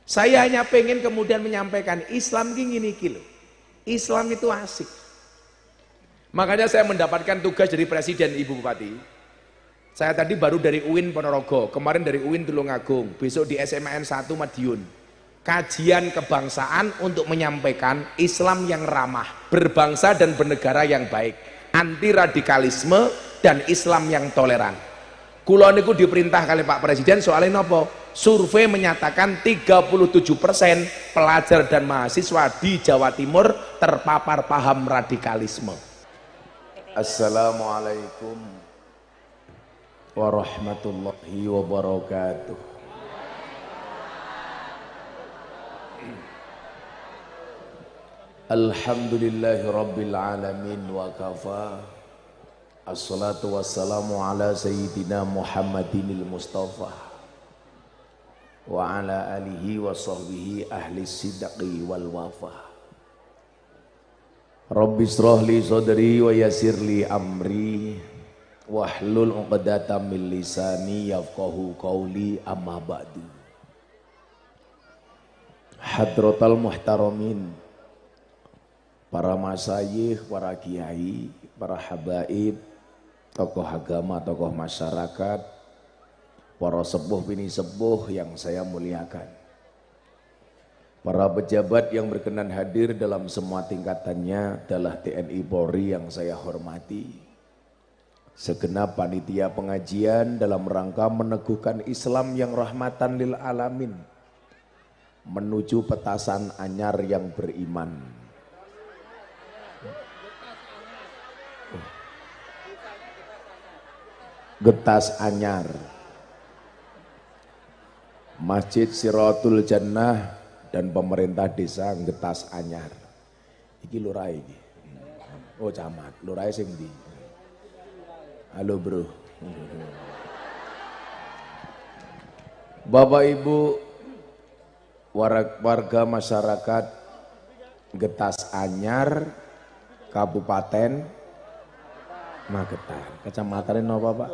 Saya hanya pengen kemudian menyampaikan Islam gini kilo. Islam itu asik. Makanya saya mendapatkan tugas dari Presiden Ibu Bupati. Saya tadi baru dari UIN Ponorogo, kemarin dari UIN Tulungagung, besok di SMAN 1 Madiun. Kajian kebangsaan untuk menyampaikan Islam yang ramah, berbangsa dan bernegara yang baik, anti radikalisme dan Islam yang toleran. Kula niku diperintah kali Pak Presiden soalnya nopo? Survei menyatakan 37% pelajar dan mahasiswa di Jawa Timur terpapar paham radikalisme. Assalamualaikum warahmatullahi wabarakatuh. Alhamdulillahi rabbil alamin wa kafa. Assalatu wassalamu ala sayyidina Muhammadinil Mustafa wa ala alihi wa sahbihi ahli sidqi wal wafa. Rabbi shrah li sadri wa yassir li amri wahlul 'uqdatam min lisani yafqahu qawli, amma ba'du. Hadratal muhtaramin, para masyayikh, para kiai, para habaib, tokoh agama, tokoh masyarakat, para sepuh bini sepuh yang saya muliakan, para pejabat yang berkenan hadir dalam semua tingkatannya adalah TNI Polri yang saya hormati, segenap panitia pengajian dalam rangka meneguhkan Islam yang rahmatan lil alamin menuju petasan anyar yang beriman. Getas anyar, Masjid Siratul Jannah dan pemerintah desa Getas anyar. Iki lurah iki. Oh camat, lurah sing ndi? Halo bro. Bapak Ibu warga masyarakat Getas Anyar, Kabupaten Magetan. Kecamatan napa Pak?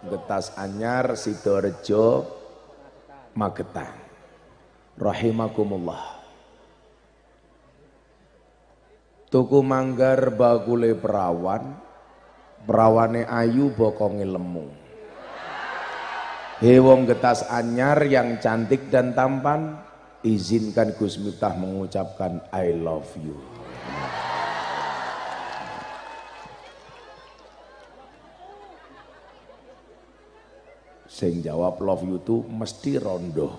Getas Anyar, Sidorejo, Magetan. Rahimakumullah. Tuku manggar bakule perawan, perawane ayu bokonge lemu. He wong Getas Anyar yang cantik dan tampan, izinkan Gus Miftah mengucapkan I love you. Sing jawab love you itu mesti rondo.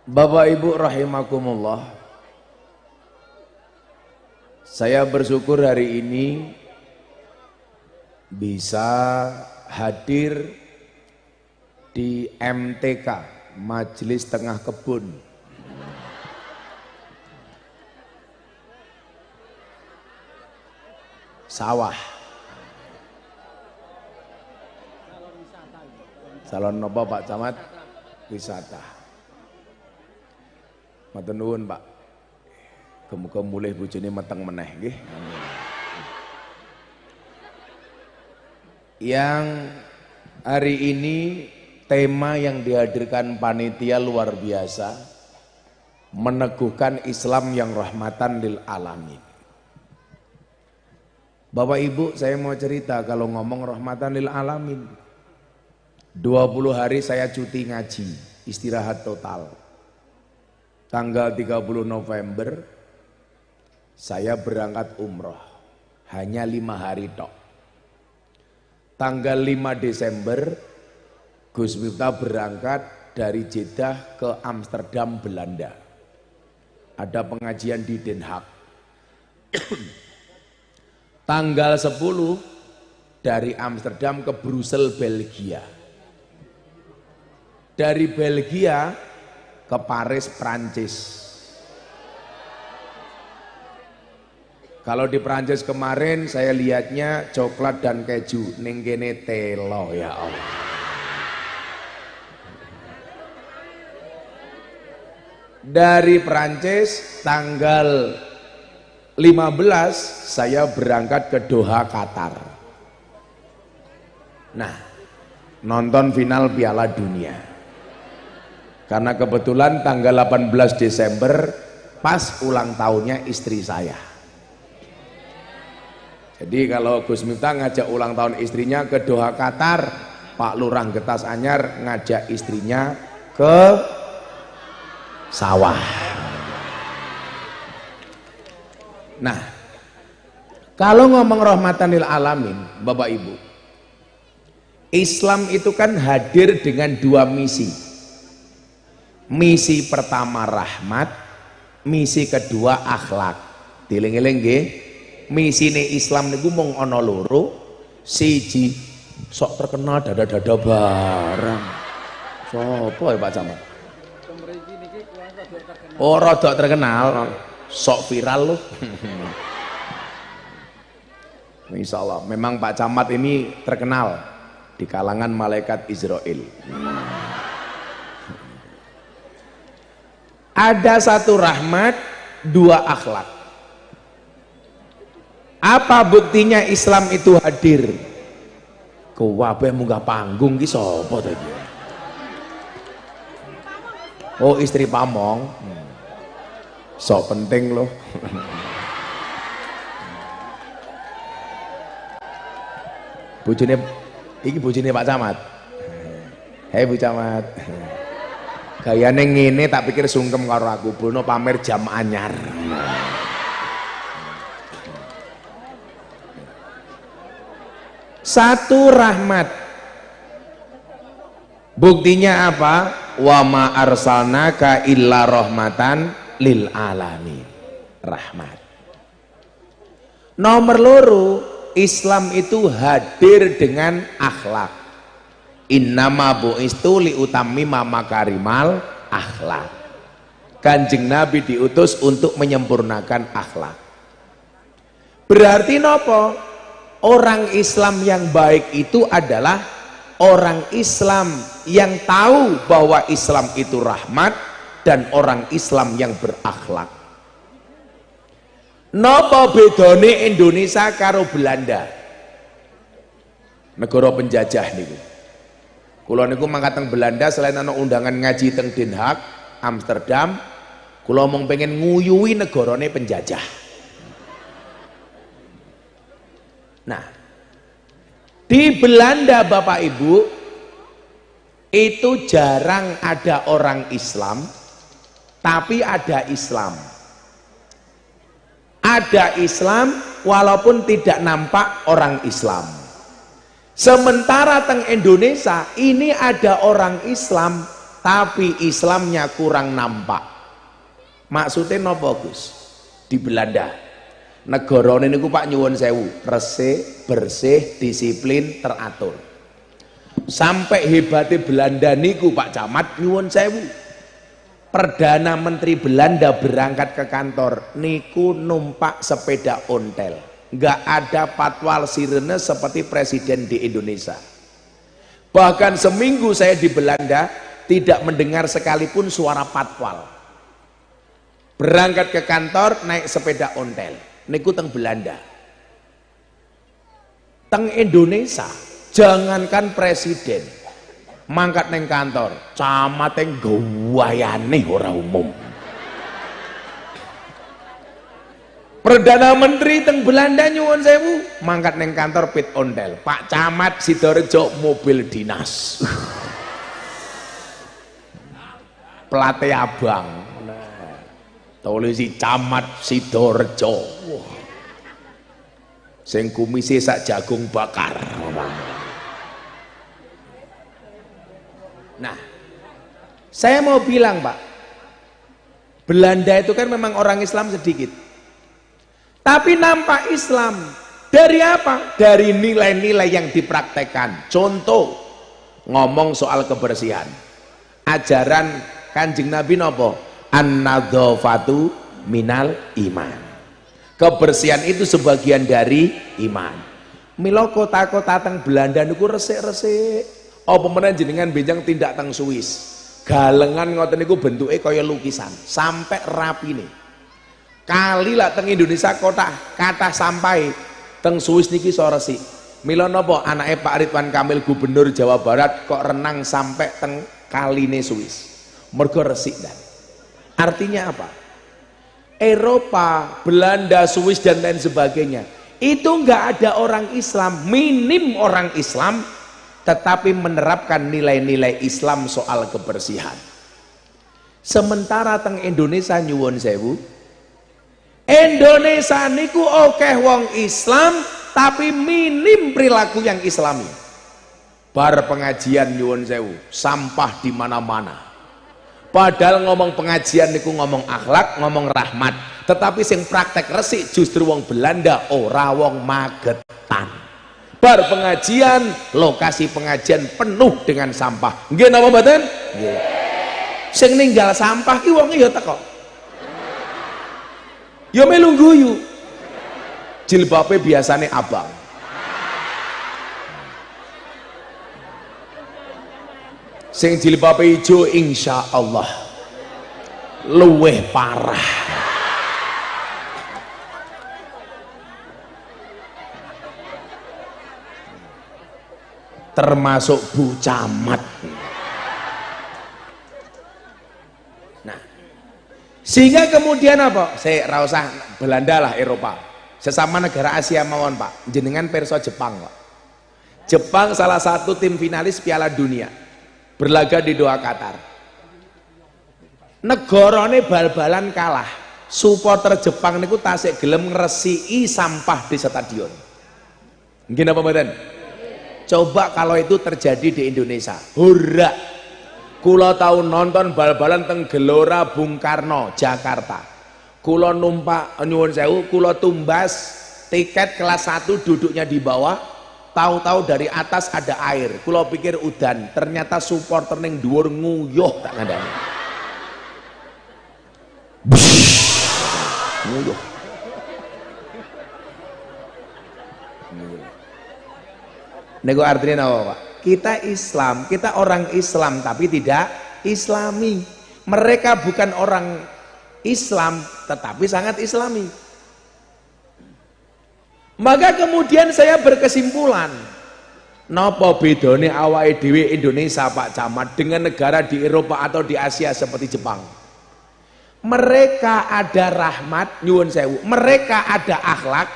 Bapak Ibu rahimakumullah, saya bersyukur hari ini bisa hadir di MTK, Majelis Tengah Kebun. Sawah. Salon napa Pak Camat? Wisata. Matur nuwun Pak. Muga mulih bojone meteng meneh nggih. Yang hari ini tema yang dihadirkan panitia luar biasa, meneguhkan Islam yang rahmatan lil alamin. Bapak Ibu, saya mau cerita kalau ngomong rahmatan lil alamin. 20 hari saya cuti ngaji, istirahat total. Tanggal 30 November saya berangkat umroh, hanya 5 hari tok. Tanggal 5 Desember Gus Miftah berangkat dari Jeddah ke Amsterdam, Belanda. Ada pengajian di Den Haag. Tanggal 10 dari Amsterdam ke Brussel, Belgia. Dari Belgia ke Paris, Prancis. Kalau di Prancis kemarin saya lihatnya coklat dan keju, ning kene telo, ya Allah. Dari Prancis tanggal 15 saya berangkat ke Doha, Qatar. Nah, nonton final Piala Dunia. Karena kebetulan tanggal 18 Desember pas ulang tahunnya istri saya. Jadi kalau Gus Miftah ngajak ulang tahun istrinya ke Doha Qatar, Pak Lurah Getas Anyar ngajak istrinya ke sawah. Nah, kalau ngomong rahmatan lil alamin, Bapak Ibu, Islam itu kan hadir dengan dua misi. Misi pertama rahmat, misi kedua akhlak. Dieling-eling nggih. Misine Islam niku mung ana loro, siji sok terkenal dada-dada barang. Sopo ya Pak Camat? Oh, rada terkenal, sok viral loh. Insya Allah, memang Pak Camat ini terkenal di kalangan malaikat Israel. Ada satu rahmat, dua akhlak. Apa buktinya Islam itu hadir? Kuwabe munggah panggung ki sapa to iki? Oh, istri Pamong. Sok penting loh. Bojone iki bojone Pak Camat. Hei Bu Camat. Gayane ngene tak pikir sungkem karo aku, bono pamer jam anyar. Satu rahmat. Buktinya apa? Wa ma arsalnaka illa rahmatan lil alamin. Rahmat. Nomor loro, Islam itu hadir dengan akhlak. Innama bu'istu liutammima makarimal akhlak. Kanjeng Nabi diutus untuk menyempurnakan akhlak. Berarti nopo? Orang Islam yang baik itu adalah orang Islam yang tahu bahwa Islam itu rahmat dan orang Islam yang berakhlak. Napa bedane Indonesia karo Belanda? Negara penjajah niku. Kula niku mangkat teng Belanda selain ana undangan ngaji teng Den Haag, Amsterdam, kula mung pengen nguyuhi negarane penjajah. Nah, di Belanda Bapak Ibu itu jarang ada orang Islam, tapi ada Islam. Ada Islam walaupun tidak nampak orang Islam. Sementara teng Indonesia ini ada orang Islam tapi Islamnya kurang nampak. Maksudnya napa Gus? Di Belanda negara niku Pak nyuwun sewu, resik, bersih, disiplin, teratur. Sampai hebatnya Belanda niku Pak Camat nyuwun sewu. Perdana Menteri Belanda berangkat ke kantor niku numpak sepeda ontel. Nggak ada patwal sirene seperti presiden di Indonesia. Bahkan seminggu saya di Belanda tidak mendengar sekalipun suara patwal. Berangkat ke kantor naik sepeda ontel. Niku teng Belanda. Teng Indonesia jangankan presiden mangkat neng kantor, camat yang gawayane ora umum. Perdana Menteri teng Belanda nyuwun sewu mangkat neng kantor pit ondel, Pak Camat Sidorejo mobil dinas. Plate abang. Tulisi Camat Sidorejo. Sing kumise sak jagung bakar. Nah, saya mau bilang Pak, Belanda itu kan memang orang Islam sedikit, tapi nampak Islam. Dari apa? Dari nilai-nilai yang dipraktekkan. Contoh, ngomong soal kebersihan. Ajaran Kanjeng Nabi nopo? An-nadzafatu minal iman. Kebersihan itu sebagian dari iman. Mila kota-kota teng Belanda niku resik-resik. Apa meneh jenengan benjang tindak teng Swiss. Galengan ngoten niku bentuke kaya lukisan, sampai rapine. Kali lah teng Indonesia kota kathah sampai teng Swiss niki so resik. Mila napa anake Pak Ridwan Kamil Gubernur Jawa Barat kok renang sampai teng kaline Swiss? Mergo resik dan. Artinya apa? Eropa, Belanda, Swiss dan lain sebagainya itu nggak ada orang Islam, minim orang Islam, tetapi menerapkan nilai-nilai Islam soal kebersihan. Sementara teng Indonesia nyuwun sewu, Indonesia niku akeh wong Islam tapi minim perilaku yang Islami. Bar pengajian nyuwun sewu, sampah di mana-mana. Padahal ngomong pengajian niku ngomong akhlak, ngomong rahmat, tetapi sing praktek resik justru wong Belanda, ora wong Magetan. Bar pengajian, lokasi pengajian penuh dengan sampah. Nggih napa mboten? Nggih. Sing ninggal sampah ki wong ya teko. Ya melu guyu. Jilbabe biasane abang. Sing jilbabe ijo insya Allah luweh parah. Termasuk Bu Camat. Nah, sehingga kemudian apa? Saya rausah Belanda lah, Eropa, sesama negara Asia mawon Pak, jenengan perso Jepang Pak. Jepang salah satu tim finalis Piala Dunia, berlaga di Doha Qatar. Negarane bal-balan kalah, supporter Jepang niku tasik gelem ngresiki sampah di stadion. Nggih napa mboten? Coba kalau itu terjadi di Indonesia, hurra. Kula tahu nonton bal-balan teng Gelora Bung Karno, Jakarta. Kula numpak nyuwun sewu, kula tumbas tiket kelas 1 duduknya di bawah, tahu-tahu dari atas ada air. Kula pikir udan, ternyata supporter ning dhuwur nguyuh tak ngandani. Nguyuh. Nego artinya apa Pak? Kita Islam, kita orang Islam tapi tidak Islami. Mereka bukan orang Islam tetapi sangat Islami. Maka kemudian saya berkesimpulan, napa bedane awake dhewe Indonesia Pak Camat dengan negara di Eropa atau di Asia seperti Jepang? Mereka ada rahmat, nyuwun sewu, mereka ada akhlak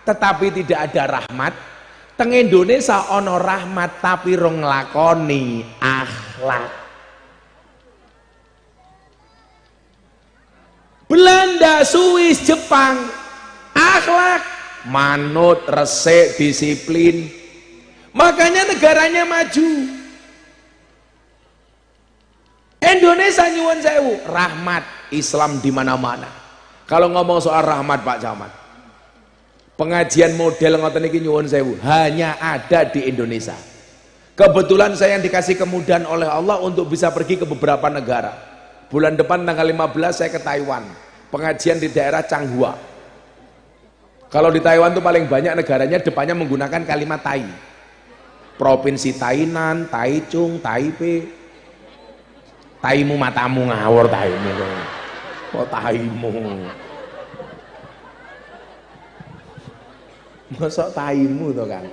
tetapi tidak ada rahmat. Teng Indonesia ono rahmat tapi rong lakoni akhlak. Belanda, Swiss, Jepang akhlak, manut, resik, disiplin. Makanya negaranya maju. Indonesia nyuwun sewu, rahmat Islam di mana-mana. Kalau ngomong soal rahmat Pak Camat, pengajian model ngoten iki nyuwun sewu hanya ada di Indonesia. Kebetulan saya yang dikasih kemudahan oleh Allah untuk bisa pergi ke beberapa negara. Bulan depan tanggal 15 saya ke Taiwan, pengajian di daerah Changhua. Kalau di Taiwan tuh paling banyak negaranya depannya menggunakan kalimat Tai. Provinsi Tainan, Taichung, Taipei. Taimu matamu ngawur taimu. Oh taimu. Mosok taimu to kan.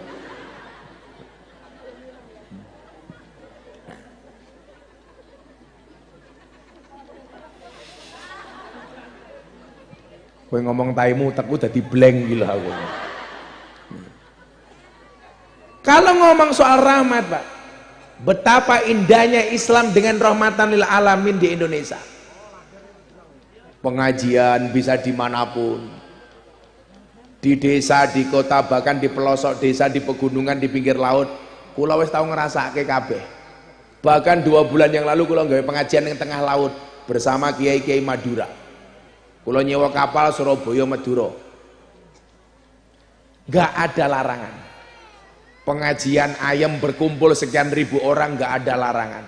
Kowe ngomong taimu teku dadi blank gila aku. Kalau ngomong soal rahmat Pak, betapa indahnya Islam dengan rahmatan lil alamin di Indonesia. Pengajian bisa dimanapun, di desa, di kota, bahkan di pelosok desa, di pegunungan, di pinggir laut. Kula wis tau ngrasake kabeh. Bahkan 2 bulan yang lalu kula nggawe pengajian yang tengah laut bersama kiai-kiai Madura. Kula nyewa kapal Surabaya Madura. Gak ada larangan. Pengajian ayam berkumpul sekian ribu orang gak ada larangan.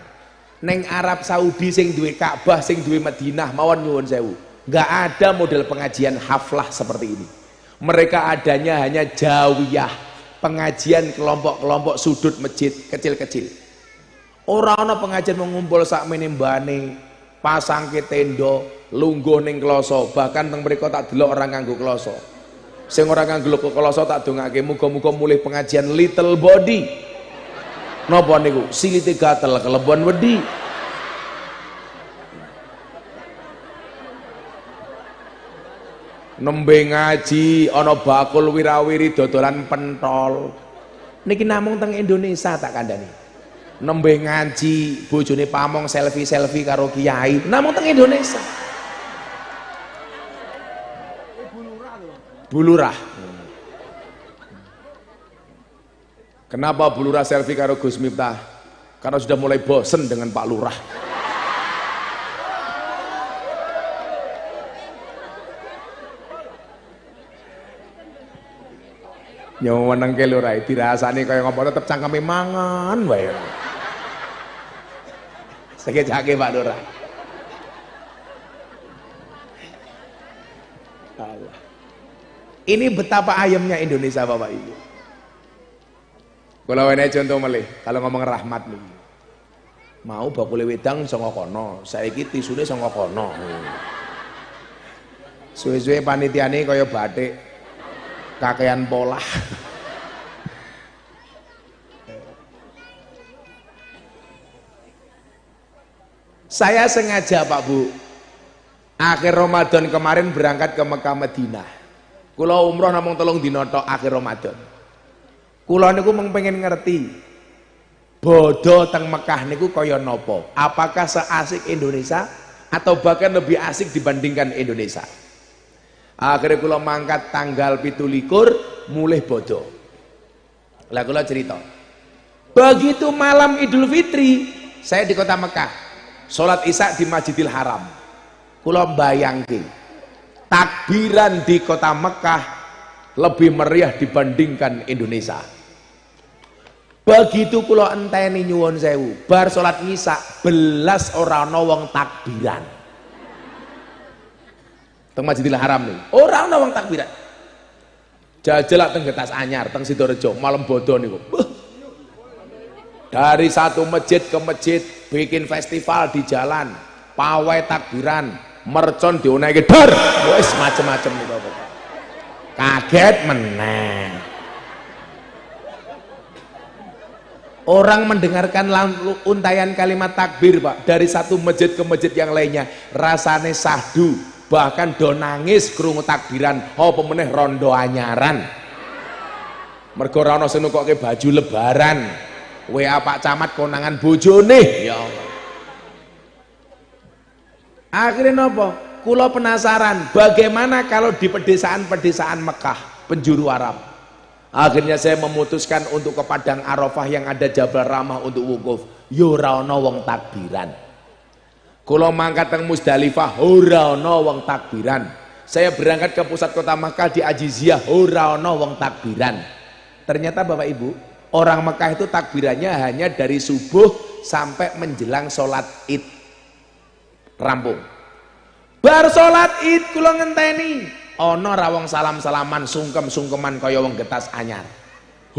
Neng Arab Saudi sing duwe Ka'bah, sing duwe Madinah mawon nyuwun sewu, gak ada model pengajian haflah seperti ini. Mereka adanya hanya jawiyah, pengajian kelompok-kelompok sudut masjid kecil-kecil. Ora ana pengajian mengumpul sak menimbane, pasang ke tenda, lungguh ning kloso, bahkan teng mriko tak delok orang nganggo kloso. Sing ora nganggo kolose tak dongake muga-muga mulih pengajian little body. Napa niku? Silite gatel kelebon wedi. Nembe ngaji ana bakul wirawiri dodolan pentol. Niki namung teng Indonesia tak kandhani. Nembe ngaji bojone pamong selfie karo kiai namung teng Indonesia. Bulurah. Kenapa Bulurah selfie karo Gus Miftah? Karena sudah mulai bosen dengan Pak Lurah. Nyaweneng ke lho rai dirasani kaya ngopo tetep cangkeme mangan wae. Sekejake Pak Lurah. Allah. Ini betapa ayamnya Indonesia Bapak Ibu. Kalau wene contoh melih, kalau ngomong rahmat nih. Mau bakule wedang saka kono, saiki tisune saka kono. Suwe-suwe panitiane kaya batik. Kakean pola. Saya sengaja Pak Bu akhir Ramadan kemarin berangkat ke Mekah Madinah. Kula umroh namung 3 dina tok akhir Ramadan. Kula niku mung pengen ngerti bodo teng Mekah niku kaya napa? Apakah seasik Indonesia atau bahkan lebih asik dibandingkan Indonesia? Akhirnya kula mangkat tanggal 17 mulih bodo. Lah kula cerita. Begitu malam Idul Fitri, saya di kota Mekah. Salat Isya di Masjidil Haram. Kula bayangke takbiran di kota Mekah lebih meriah dibandingkan Indonesia. Begitu kula enteni nyuwun sewu, bar salat Isya belas ora ana wong takbiran. Teng Masjidil Haram nih, orang nawang takbiran. Jajelak teng Getas Anyar, teng Sidorejo, malam bodo niku. Dari satu masjid ke masjid, bikin festival di jalan, pawai takbiran, mercon dionaike dar, wis macem-macem niku. Kaget meneh. Orang mendengarkan untayan kalimat takbir Pak, dari satu masjid ke masjid yang lainnya, rasane sahdu. Bahkan do nangis krungu takbiran apa meneh rondo anyaran. Mergo ora ana sing nukokke baju lebaran. WA Pak Camat konangan bojone. Ya Allah. Akhirnya napa? Kula penasaran bagaimana kalau di pedesaan-pedesaan Mekah, penjuru Arab. Akhirnya saya memutuskan untuk ke Padang Arafah yang ada Jabal Rahmah untuk wukuf. Yo ora ana wong takbiran. Kalau mangkat teng Musdalifah ora ana wong takbiran. Saya berangkat ke pusat kota Makkah di Ajiziyah ora ana wong takbiran. Ternyata Bapak Ibu, orang Mekah itu takbirannya hanya dari subuh sampai menjelang sholat Id. Rampung. Bar sholat Id kula ngenteni ana ra wong salam-salaman sungkem-sungkeman kaya wong Getas Anyar.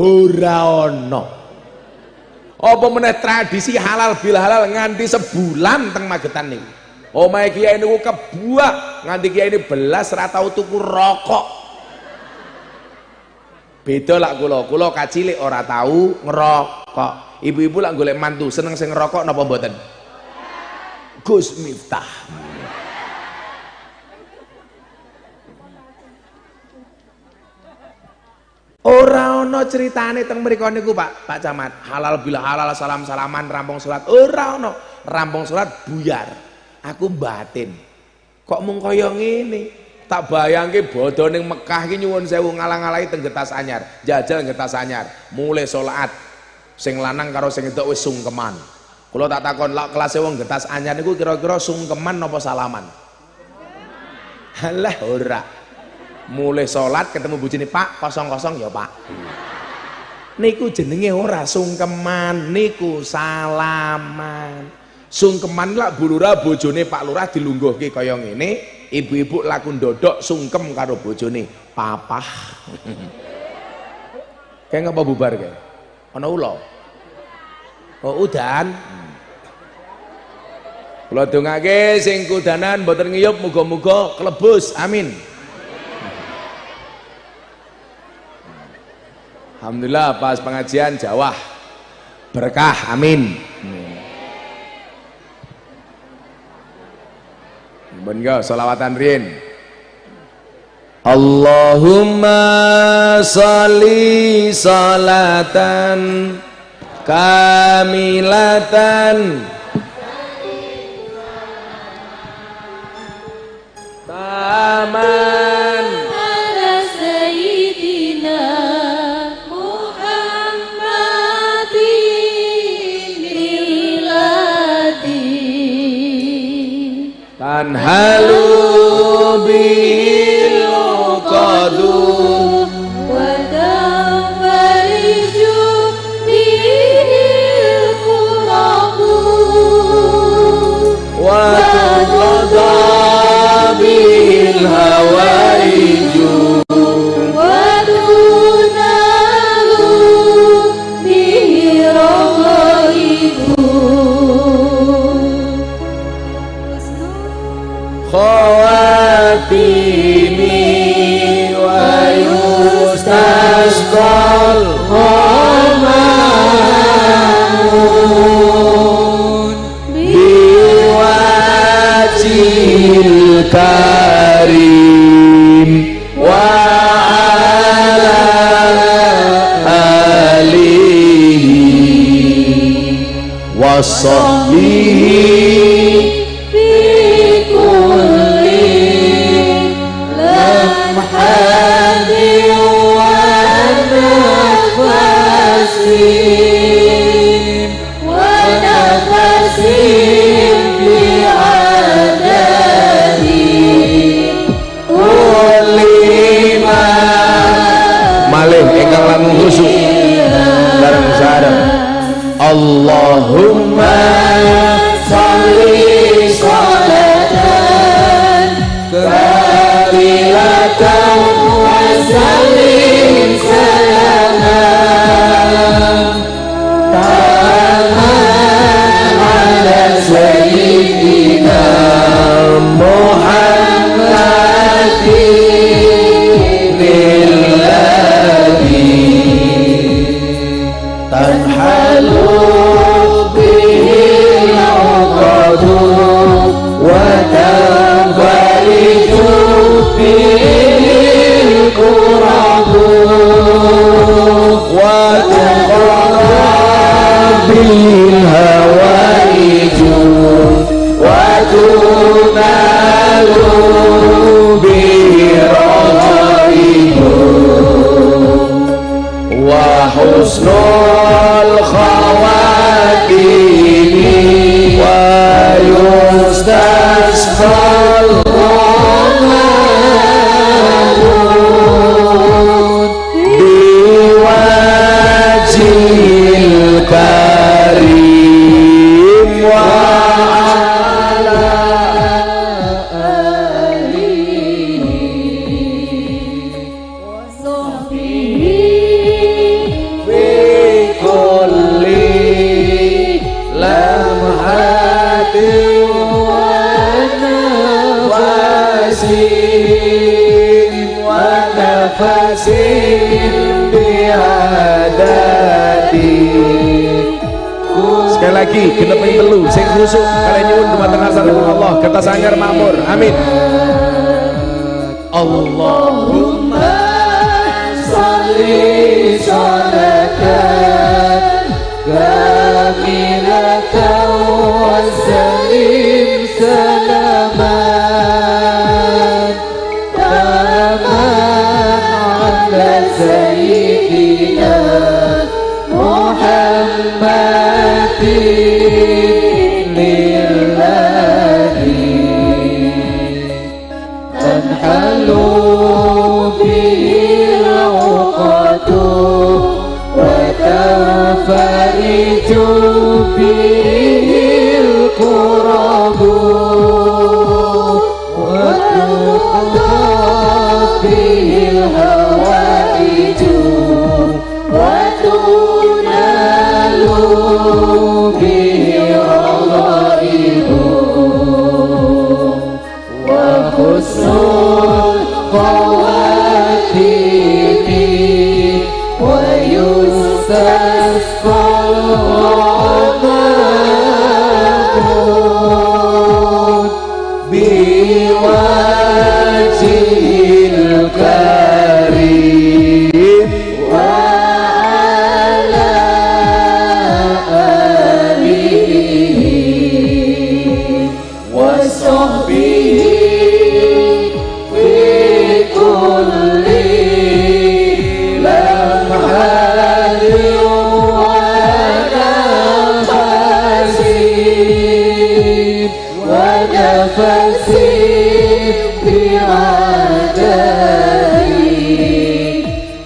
Ora ana. Apa meneh tradisi halal bil halal nganti sebulan teng Magetan niku. Omahe kiai niku kebuak nganti kiai ini belas ra tau tuku rokok. Beda lak kula kacilik ora tahu ngerokok. Ibu-ibu lak golek mantu seneng sing ngerokok napa mboten? Gus Miftah. Ora ana ceritane teng mriku niku Pak Camat. Halal bila halal salam-salaman rampung salat. Ora ana. Rampung salat buyar. Aku batin. Kok mung kaya ngene? Tak bayangke bodo ning Mekah iki nyuwun sewu ngalang-alangi teng Getas Anyar. Jajal Getas Anyar. Mulai salat. Sing lanang karo sing wedok wis sungkeman. Kula tak takon lak kelas wong Getas Anyar niku kira-kira sungkeman napa salaman? Halah ora. Mulai sholat ketemu bojone Pak kosong-kosong ya Pak. Niku jenenge ora sungkeman, niku salaman. Sungkeman lak Bu Lurah bojone Pak Lurah dilungguhke kaya ngene, ibu-ibu laku ndodok sungkem karo bojone, "Papa." Kayak ngapa bubar kae? Ana ula. Oh udan. Kula dongake sing kudanan mboten ngiyup muga-muga klebus. Amin. Alhamdulillah pas pengajian Jawa berkah, amin. Bengko sholawatan riyen. Allahumma sholli sholatan kamilatan taman ala sayyidina Muhammadin miladi tanhalu bil qadu wa tafariju bil qurabu wa tuqada bil hawaiju wa tunalu bihi raghaibu khawatimi wa yustasqal ghamam biwajhil karim wa ala alihi wa sahbihi Allahumma sholli sholatan kamilatan wa sallim salaman taman ala sayyidina Muhammadin miladi tanhalu bihil uqadu wa tanfariju bihil qurabu wa tuqada bihil hawaiju wa tunalu bihi raghaibu wa husnul khawatimi wa yustasqal ghamam biwajhil karim wa ala alihi wa sahbihi sekali lagi genep ping telu sing khusuk kalian nyuwun dumateng asmanipun Allah kertas anyar makmur amin. Allahumma sholli sholatan kamilatan wa sallim salaman taman ala sayyidina Muhammadin miladi tanhalu bihil uqadu wa tanfariju bihil qurabu wa tuqada bihil hawaiju wa tunalu bihi raghaibu wa husnul khawatimi wa وسيق بعدائي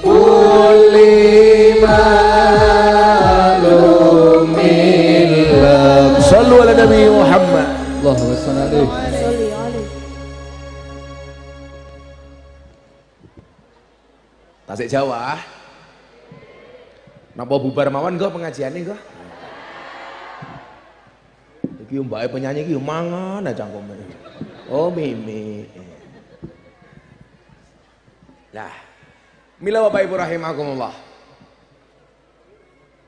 كل معلوم لك. صلوا على Nabi Muhammad. Allahumma shalli alaihi. Tasik Jawa. Napa bubar mawon kok pengajiane kok? Iki mbake penyanyi iki mangan aja cangkeme. Oh mimi. Lah. Mila Bapak Ibu rahimakumullah.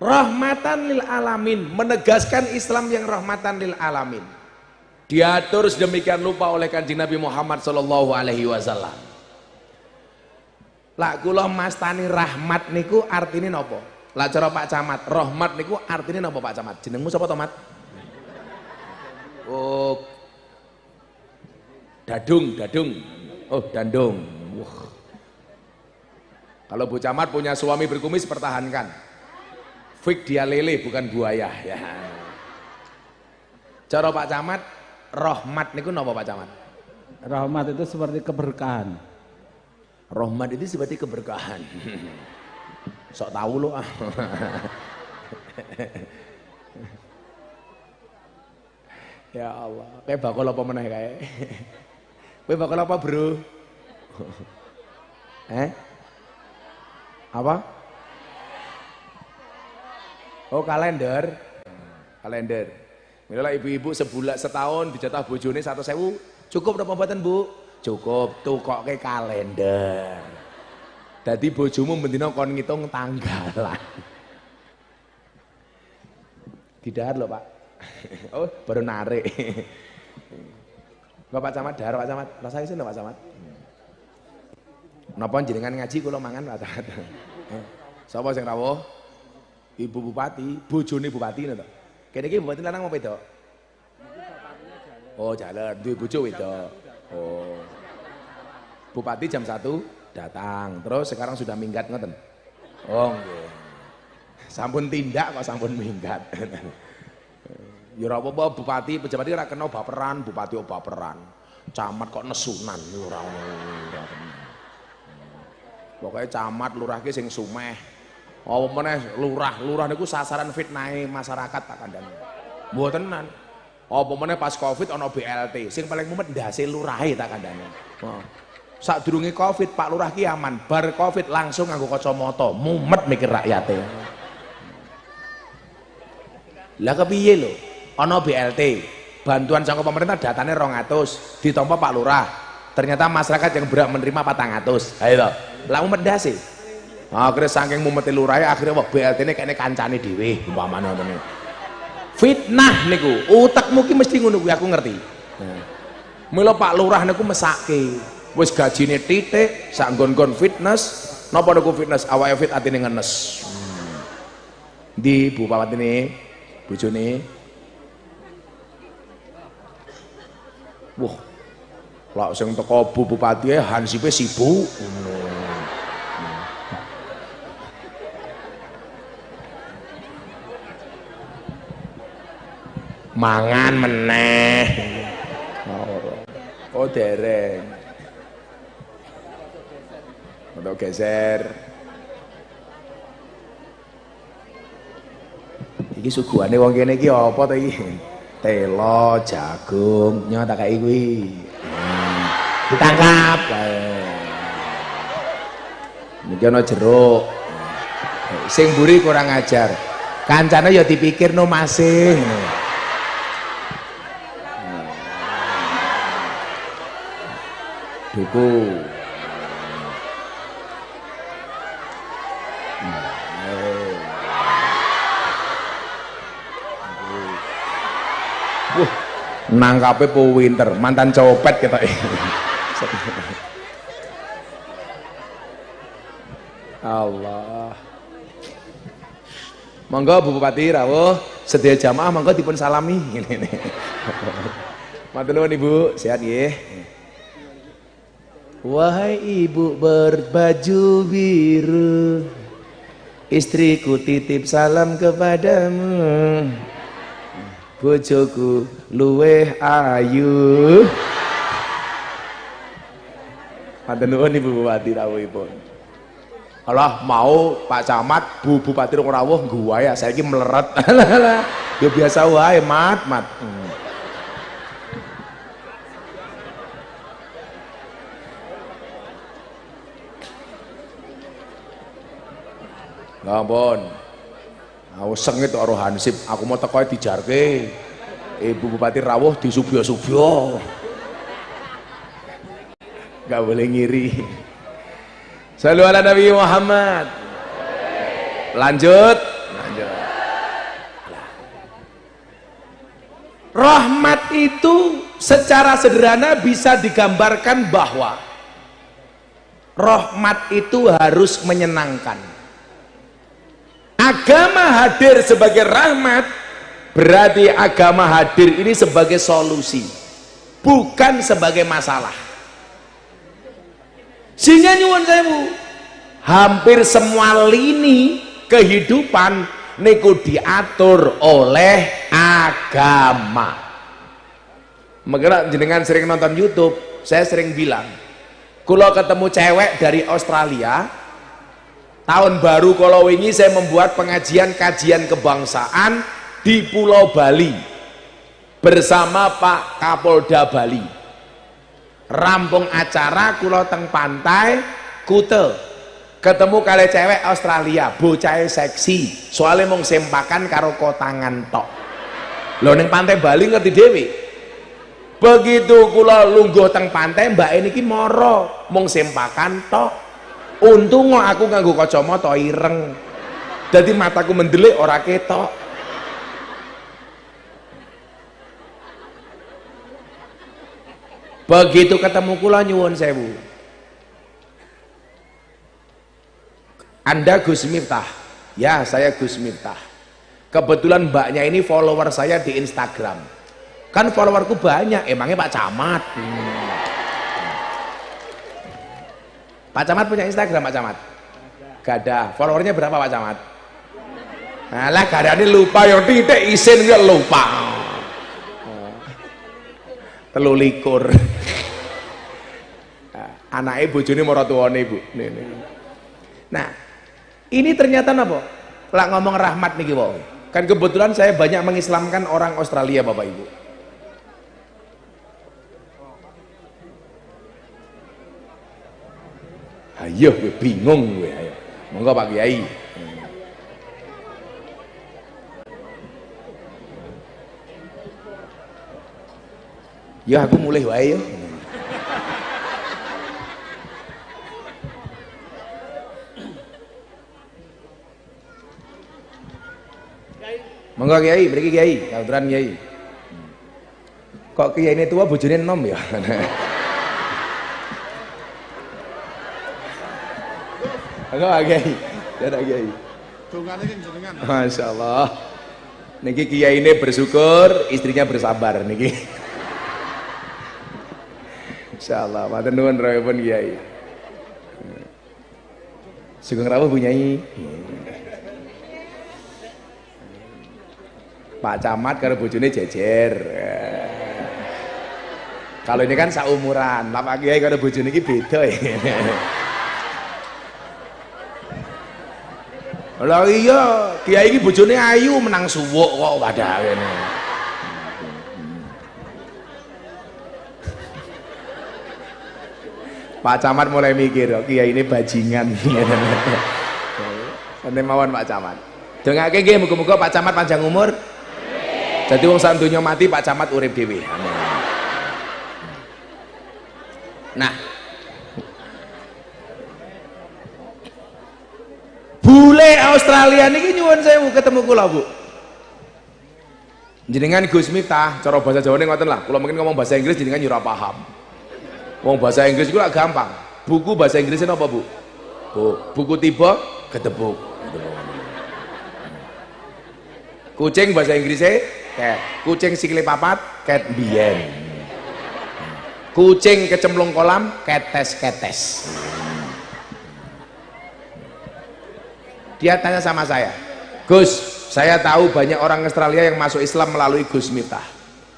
Rahmatan lil alamin, menegaskan Islam yang rahmatan lil alamin. Diatur sedemikian lupa oleh Kanjeng Nabi Muhammad sallallahu alaihi wasallam. Lah kula mastani rahmat niku artine napa? Lah cara Pak Camat, rahmat niku artine napa Pak Camat? Jenengmu sapa to, Mat? Oh. Dadung. Oh, Dandung. Wah. Kalau Bu Camat punya suami berkumis pertahankan. Fik dia lele bukan buaya ya. Cara Pak Camat, rahmat niku napa Pak Camat? Rahmat itu seperti keberkahan. Rahmat itu seperti keberkahan. Sok tahu lo ah. Ya Allah, kayak bakal apa meneh kae? Kowe bakal apa, Bro? Apa? Oh, kalender. Kalender. Mila ibu-ibu sebulan setahun dijatah bojone 100.000, cukup napa mboten, Bu? Cukup, tukoke kalender. Dadi bojomu bendina kon ngitung tanggalan. Didahar lho, Pak. Oh, baru narik. Bapak Camat dahar, Pak Camat. Rasa isin lho, Pak Camat. Napa jenengan ngaji kula mangan, Pak Camat. Sapa sing rawuh? Ibu Bupati, bojone Bupati ngono to. Kene iki Bupati lanang apa wedok? Oh, jalan, duwe bojo wedok. Oh. Bupati jam 1 datang, terus sekarang sudah minggat ngoten. Oh nggih. Sampun tindak kok sampun minggat. Ya ora apa-apa bupati, pejabat iki ora kena baperan, bupati kok baperan. Camat kok nesunan ora ora. Pokoke camat lurah ki sing sumeh. Apa meneh lurah niku sasaran fitnahe masyarakat tak kandhani. Mboten tenan. Apa meneh pas Covid ana BLT, sing paling mumet ndase lurahe tak kandhani. Heeh. Sadurunge Covid Pak Lurah ki aman, bar Covid langsung nganggo kacamata, mumet mikir rakyate. Lah kepiye lho? Ana BLT, bantuan saka pemerintah datane 200, ditampa Pak Lurah. Ternyata masyarakat yang berhak menerima 400. Ayo to. Lah mumet ndase. Akhirnya saking mumete lurahe akhirnya wah BLT-ne kene kancane dhewe umpamane ngono. Fitnah niku, utekmu ki mesti ngono kuwi aku ngerti. Mula Pak Lurah niku mesake. Wis gajine titik, sak nggon-nggon fitness, napa niku fitness awake fit atine ngenes. Di bupatine bojone. Wah. Lah sing teko bupati hansipe sibuk. Mangan meneh. Oh dereng. Untuk geser. Iki suguhane wong kene iki apa to iki? Telo, jagung, nyo tak kei kuwi. Ditangkap kae. Niki ana jeruk. Sing mburi kurang ajar. Kancane ya dipikirno masih. Duku. Nangkape po winter, mantan copet kita. Allah. Monggo Bu Bupati rawuh sedia jamaah monggo dipun salami. Matur nuwun Ibu, sehat nggih. Wahai ibu berbaju biru, istriku titip salam kepadamu. Bojoku luweh ayu, Matur nuwun Ibu Bupati rawuhipun. Alah mau Pak Camat, Bu Bupati rawuh gua ya saiki meleret. Ya biasa wae, Mat. Ngampun. Aku sengit karo Hansip, aku mau teko dijarke. Ibu Bupati rawuh disubyo-subyo. Gak boleh ngiri. Shallu ala Nabi Muhammad. Lanjut. Rahmat itu secara sederhana bisa digambarkan bahwa rahmat itu harus menyenangkan. Agama hadir sebagai rahmat, berarti agama hadir ini sebagai solusi, bukan sebagai masalah. Sehingga nyuwun sewu, hampir semua lini kehidupan niku diatur oleh agama. Makanya jenengan sering nonton YouTube, saya sering bilang, kalau ketemu cewek dari Australia, tahun baru kalau wingi saya membuat pengajian kajian kebangsaan di Pulau Bali bersama Pak Kapolda Bali. Rampung acara kula teng pantai Kute, ketemu kali cewek Australia, bocah seksi, soalnya mung sempakan karo kotangan tok. Lho ning pantai Bali ngerti dewi. Begitu kula lungguh teng pantai, mbak ini ki moro mung sempakan tok. Untung aku nganggo kacamata ireng, jadi mataku mendelik ora ketok. Begitu ketemu kula nyuwun sewu, Anda Gus Miftah? Ya, saya Gus Miftah. Kebetulan mbaknya ini follower saya di Instagram. Kan followerku banyak, emangnya Pak Camat? Pak Camat punya Instagram, Pak Camat? Gak ada. Followernya berapa Pak Camat? Alah, gak ada, ini lupa ya, titik isin gak lupa. 23. Anaknya bojone maratuwane Ibu. Nah, ini ternyata apa? Lah ngomong rahmat niki wae. Kan kebetulan saya banyak mengislamkan orang Australia Bapak Ibu. Ayo bingung gue, ayo. Monggo Pak Kiai. Ya aku mulai wae yo. Monggo Kiai, mriki Kiai, kauturan Kiai. Kok Kiai ini tua bojone enom ya? Monggo Kiai. Ya Kiai. Dongane ki jenengan. Masyaallah. Niki Kiai ini bersyukur, istrinya bersabar niki. Insyaallah, matur nuwun rawuhipun Kiai. Sugeng rawuh Bu Nyai. Pak Camat karo bojone jejer. Kalau ini kan saumuran, Pak Kiai karo bojone iki beda ya. Lah iya, Kiai iki bojone ayu menang suwuk kok padha kene. Pak Camat mulai mikir, Kiai ini bajingan. Nanti mawon Pak Camat. Dongake nggih muga-muga Pak Camat panjang umur. Jadi wong sak donya mati Pak Camat urip dhewe. Nah, bule Australia niki nyuwun sewu ketemu kula Bu. Jenengan Gus Miftah, cara bahasa Jawane ngoten lah. Kula mungkin ngomong bahasa Inggris jenengan yo ora paham. Wong bahasa Inggris ku lak gampang. Buku bahasa Inggrisnya apa Bu? Buku tiba ketepuk. Kucing bahasa Inggrisnya cat. Kucing sikile papat cat biyen. Kucing kecemplung kolam ketes-ketes. Dia tanya sama saya, Gus, saya tahu banyak orang Australia yang masuk Islam melalui Gus Miftah.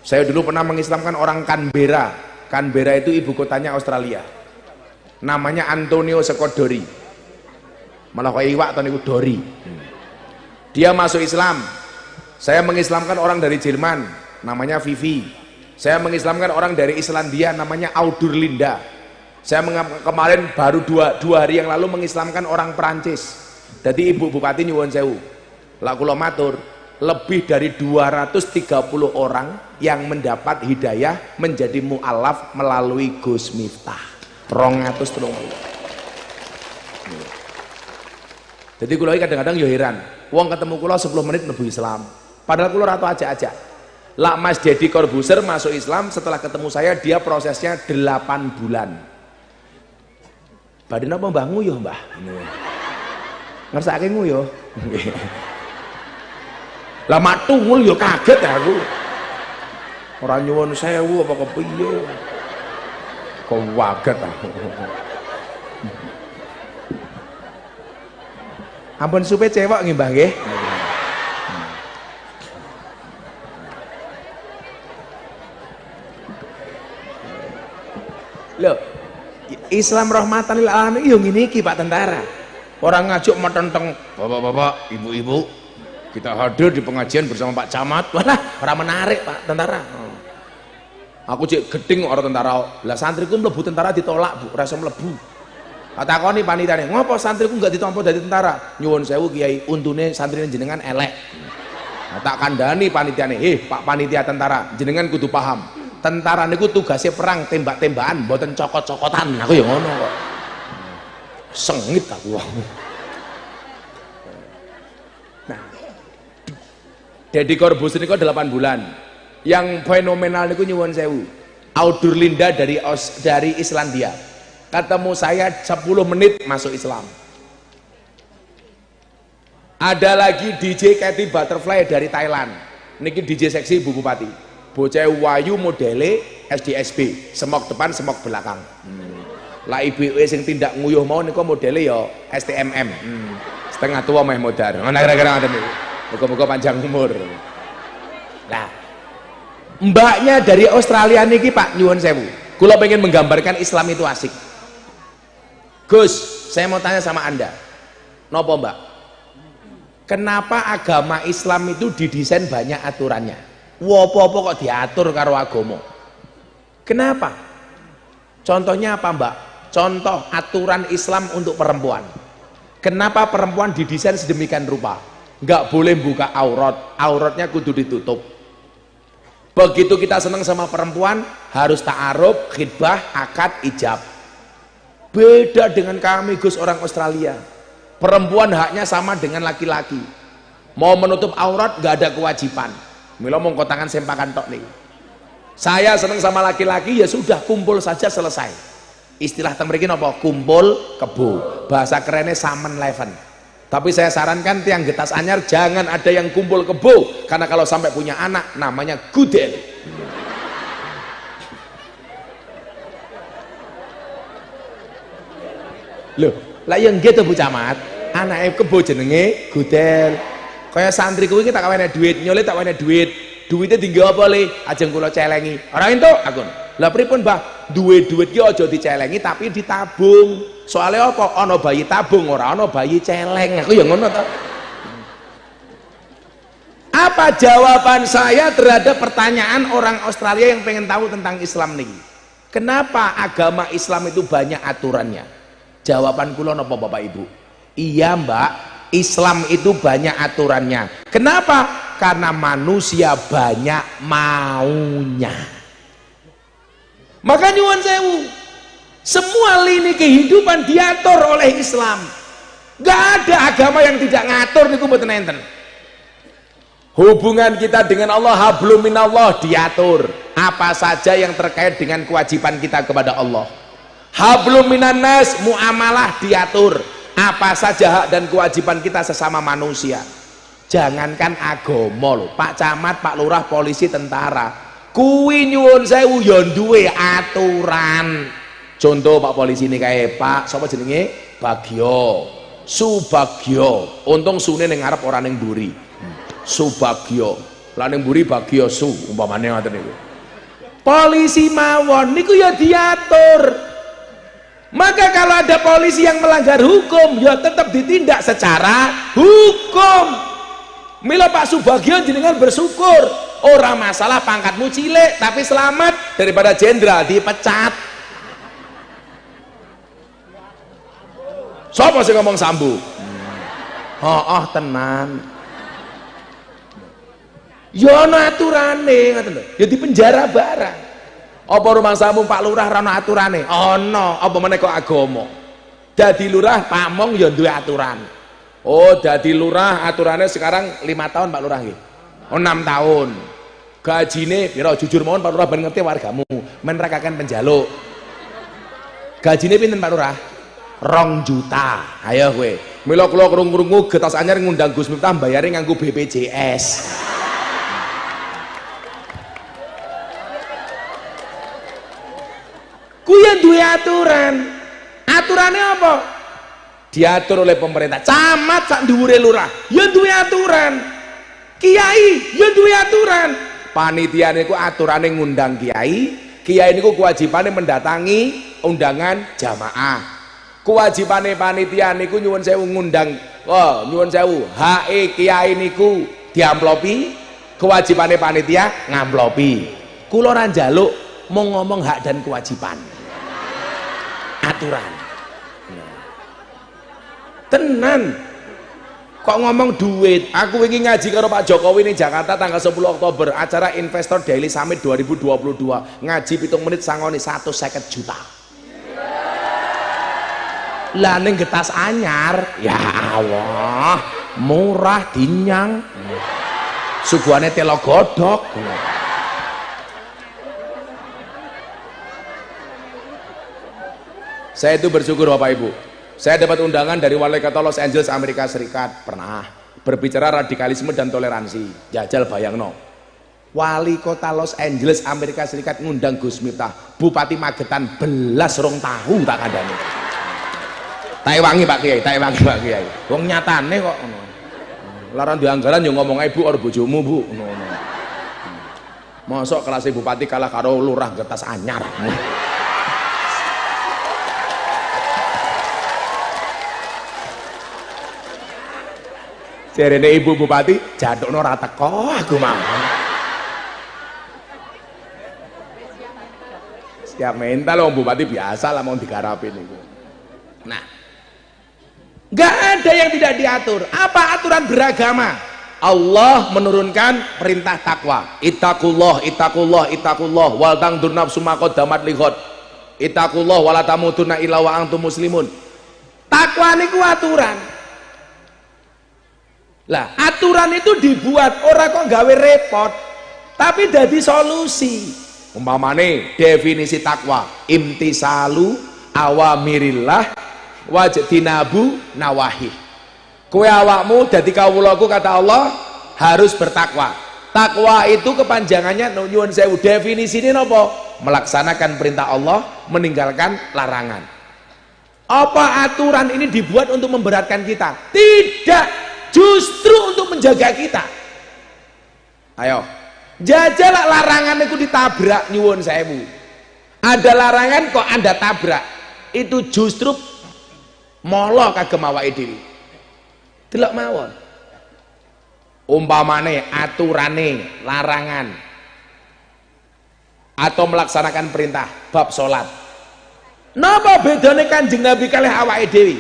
Saya dulu pernah mengislamkan orang Canberra. Canberra itu ibu kotanya Australia. namanya Antonio Secodori, malah kayak iwak atau niku dori. Dia masuk Islam. Saya mengislamkan orang dari Jerman namanya Vivi. Saya mengislamkan orang dari Islandia namanya Audur Linda. Saya kemarin baru dua hari yang lalu mengislamkan orang Perancis. Jadi Ibu Bupati nyuwun sewu, lak kula matur, lebih dari 230 orang yang mendapat hidayah menjadi mu'alaf melalui Gus Miftah. 230. Jadi kula kadang-kadang yo heran, wong ketemu kula 10 menit mlebu Islam. Padahal kula ora tau ajak-ajak. Lah Mas Deddy Corbuzier masuk Islam setelah ketemu saya, dia prosesnya 8 bulan. Badan apa mbah nguyuh mbah? Ngersake nguyuh. Lah mak tungul yo kaget aku. Ora nyuwun sewu apa kepiye. Kok waget aku. Ampun supe cewek nggih mbah nggih. Loh, Islam rahmatan lil alamin yo ngene iki Pak Tentara. Orang ngajuk metenteng, bapak-bapak, ibu-ibu, kita hadir di pengajian bersama Pak Camat. Walah, ora menarik Pak Tentara. Aku cek gedeng orang tentara. Lah santriku mlebu tentara ditolak, Bu, ora iso mlebu. Takoni panitiane, ngopo santriku enggak ditampa dadi tentara? Nyuwun sewu Kiai, untune santrine jenengan elek. Tak kandhani panitiane, Pak panitia tentara, jenengan kudu paham. Tentara niku tugasnya perang, tembak-tembakan, mboten cokot-cokotan. Aku ya ngono kok. Sengit aku. Nah, Deddy Corbuzier niku 8 bulan. Yang fenomenal niku nyuwun sewu, Audur Linda dari Islandia. Ketemu saya 10 menit masuk Islam. Ada lagi DJ Katy Butterfly dari Thailand. Niki DJ seksi Bu Bupati. Bocah wayu modele SDSB, semok depan semok belakang. Lah ibu sing tindak nguyuh mau niku modele ya STMM. Setengah tua meh modar. Ngono kira-kira ngoten niku. Muga-muga panjang umur. Nah, mbaknya dari Australia niki Pak nyuwun sewu. Kula pengen menggambarkan Islam itu asik. Gus, saya mau tanya sama Anda. Nopo Mbak? Kenapa agama Islam itu didesain banyak aturannya? Wopo-wopo kok diatur karo agama? Kenapa? Contohnya apa Mbak? Contoh aturan Islam untuk perempuan. Kenapa perempuan didesain sedemikian rupa? Nggak boleh buka aurat, auratnya kudu ditutup. Begitu kita senang sama perempuan, harus ta'aruf, khidbah, akad, ijab. Beda dengan kami Gus orang Australia. Perempuan haknya sama dengan laki-laki. Mau menutup aurat nggak ada kewajiban. Mila mongko tangan sempakan tok nih. Saya senang sama laki-laki, ya sudah kumpul saja selesai. Istilah temriki napa? Kumpul kebo. Bahasa kerennya samen leven. Tapi saya sarankan tiang getas anyar jangan ada yang kumpul kebo, karena kalau sampai punya anak namanya gudel. Loh, lah yang gitu Bu Camat, anaknya kebo jenenge gudel. Kayak santri kuwi tak kawene duit, nyole tak kawene duit. Duitnya tinggal apa le? Ajeng kula celengi. Ora entuk akun. Lah pripun Mbah? Duit ki aja dicelengi tapi ditabung. Soalnya apa? Ana bayi tabung, ora ana bayi celeng. Aku ya ngono to. Apa jawaban saya terhadap pertanyaan orang Australia yang pengen tahu tentang Islam nih? Kenapa agama Islam itu banyak aturannya? Jawaban kula napa Bapak Ibu? Iya Mbak, Islam itu banyak aturannya. Kenapa? Karena manusia banyak maunya. Maka nyuwun sewu, semua lini kehidupan diatur oleh Islam. Gak ada agama yang tidak ngatur niku mboten enten. Hubungan kita dengan Allah, hablum minallah, diatur. Apa saja yang terkait dengan kewajiban kita kepada Allah. Hablum minan nas, muamalah diatur. Apa saja hak dan kewajiban kita sesama manusia. Jangankan agama lho, Pak Camat, Pak Lurah, polisi, tentara, kuwi nyuwun sewu ya duwe aturan. Contoh Pak polisi ini kayak Pak sapa jenenge Bagio, Subagio. Untung sune ning ngarep ora ning mburi. Subagio. Lah ning mburi Bagio su umpamane ngoten niku. Polisi mawon niku ya diatur. Maka kalau ada polisi yang melanggar hukum, ya tetap ditindak secara hukum. Mila Pak Subagio jenengan bersyukur, orang masalah pangkatmu cilik tapi selamat daripada jenderal dipecat. Sopo sing ngomong sambu? Oh tenan. Ya ana aturane ngoten lho. Ya di penjara barang. Apa rumah samu Pak Lurah ra ono aturane? Ana, apa meneh kok agama. Dadi lurah pamong ya duwe aturan. Oh, dadi lurah aturannya sekarang 5 tahun Pak Lurah nggih. Oh, 6 tahun. Gajine pira jujur mawon Pak Lurah ben ngerti wargamu. Men rakakan penjaluk. Gajine pinten Pak Lurah? 2 juta. Ayo kowe. Mila kula krungu-krungu getas anyar ngundang Gus Miftah bayare nganggo BPJS. Kuwi duwe aturan. Aturannya apa? Diatur oleh pemerintah. Camat sak dhuwure lurah ya duwe aturan. Kiai ya duwe aturan. Panitia niku aturane ngundang kiai. Kiai niku kewajibane mendatangi undangan jamaah. Kewajibane panitia niku nyuwun sewu ngundang, nyuwun sewu HE kiai niku diamplopi. Kewajibane panitia ngamplopi. Kula ora njaluk mau ngomong hak dan kewajiban. Aturan tenan kok ngomong duit. Aku ingin ngaji karo Pak Jokowi nih Jakarta tanggal 10 Oktober acara Investor Daily Summit 2022 ngaji 7 menit sangoni 150 juta lah ning getas anyar. Ya Allah murah dinyang suguhane telo godhok. Saya itu bersyukur Bapak Ibu, saya dapat undangan dari Wali Kota Los Angeles Amerika Serikat, pernah berbicara radikalisme dan toleransi. Jajal bayangno, Wali Kota Los Angeles Amerika Serikat ngundang Gus Miftah, Bupati Magetan belas rong tahu tak kandani. Tai wangi Pak Kiai, tai wangi Pak Kiai. Wong nyatane kok ngono. Larang duwe anggaran yo ngomong ae Bu, ora bojomu Bu, ngono. Mosok kelas bupati kalah karo lurah Getas Anyar. Jarene Ibu Bupati jadukno ora teko aku mau. Siap mental wong bupati biasa lah mau digarapin itu. Nah, nggak ada yang tidak diatur. Apa aturan beragama? Allah menurunkan perintah takwa. Ittaqullah, ittaqullah, ittaqullah wal tangdur nafsum ma qaddamat lighad. Ittaqullah wala tamutunna illa wa antum muslimun. Takwa niku aturan. Lah, aturan itu dibuat orang kok gawe repot, tapi jadi solusi. Umpamane definisi takwa, imtisalu awamirillah wajtinabu nawahi. Kowe awakmu dadi kawulaku kata Allah harus bertakwa. Takwa itu kepanjangannya nyuwun sewu definisine napa? Melaksanakan perintah Allah, meninggalkan larangan. Apa aturan ini dibuat untuk memberatkan kita? Tidak, justru untuk menjaga kita. Ayo, jajalak larangan itu ditabrak nyuwun sewu. Ada larangan kok Anda tabrak, itu justru molo kagem awake dhewe. Delok mawon. Umpamane aturane larangan atau melaksanakan perintah bab salat. Napa bedane Kanjeng Nabi kalih awake dhewe?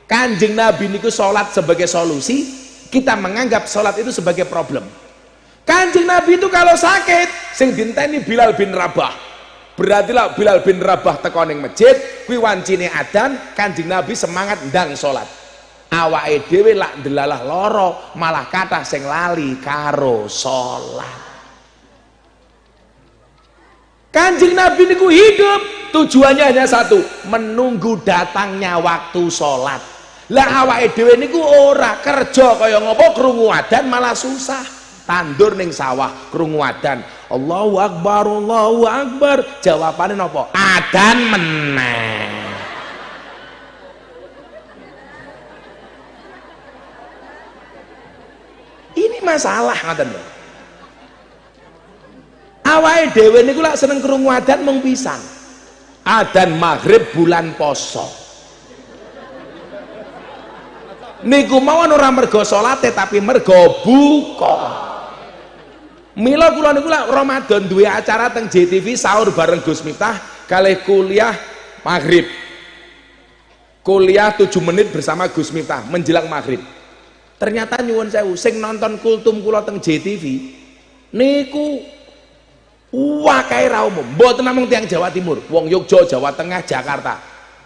Kanjeng Nabi niku salat sebagai solusi, kita menganggap salat itu sebagai problem. Kanjeng Nabi itu kalau sakit sing dinteni Bilal bin Rabah. Berarti lah Bilal bin Rabah teko ning masjid, kuwi wancine adzan, Kanjeng Nabi semangat ndang salat. Awake dhewe lak ndelalah loro, malah kathah sing lali karo salat. Kanjeng Nabi niku hidup tujuannya hanya satu, menunggu datangnya waktu salat. Lah awake dhewe niku ora kerja kaya ngopo krungu adzan malah susah. Tandur ning sawah krungu adzan, Allahu Akbar, Allahu Akbar. Jawabane napa? Adzan meneh. Ini masalah ngoten lho. Awake dhewe niku lak seneng krungu adzan mung pisan. adzan maghrib bulan poso. Niku mawon ora mergo salate tapi mergo buka. Mila kula niku lak Ramadan duwe acara teng JTV sahur bareng Gus Miftah kalih kuliah maghrib. Kuliah 7 menit bersama Gus Miftah menjelang maghrib. Ternyata nyuwun sewu sing nonton kultum kula teng JTV niku wakai ra umum, mboten namung tiyang Jawa Timur, wong Yogya, Jawa Tengah, Jakarta.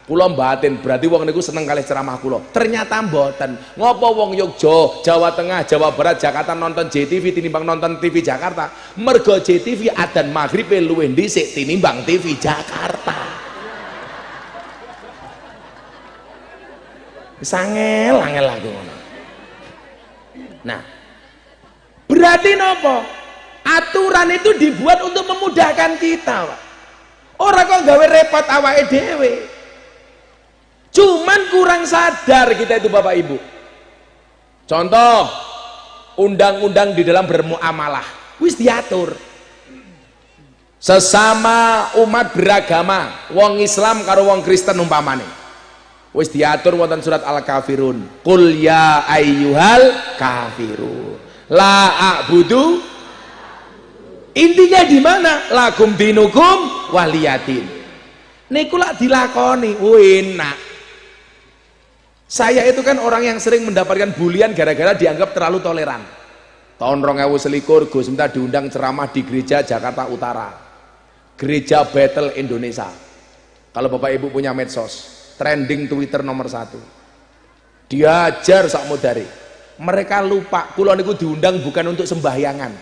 Kula mbatin berarti wong niku seneng kalih ceramah kula. Ternyata mboten. Ngopo wong Yogya, Jawa Tengah, Jawa Barat, Jakarta nonton JTV tinimbang nonton TV Jakarta? Mergo JTV adzan maghribe luwih dhisik tinimbang TV Jakarta. Angel aku ngono. Nah, berarti nopo? Aturan itu dibuat untuk memudahkan kita, Pak. Ora kok gawe repot awake dhewe. Cuman kurang sadar kita itu Bapak Ibu. Contoh, undang-undang di dalam bermuamalah wis diatur. Sesama umat beragama, wong Islam karo wong Kristen umpamane. Wis diatur wonten surat Al-Kafirun. Qul ya ayyuhal kafirun. La a'budu. Intinya di mana? Lakum dinukum waliyatin. Niku lak dilakoni, enak. Saya itu kan orang yang sering mendapatkan bulian gara-gara dianggap terlalu toleran. Tahun 2021 Gus Miftah diundang ceramah di gereja Jakarta Utara, gereja Battle Indonesia. Kalau Bapak Ibu punya medsos, trending Twitter nomor 1. Diajar sak mudari. Mereka lupa kula niku diundang bukan untuk sembahyangan,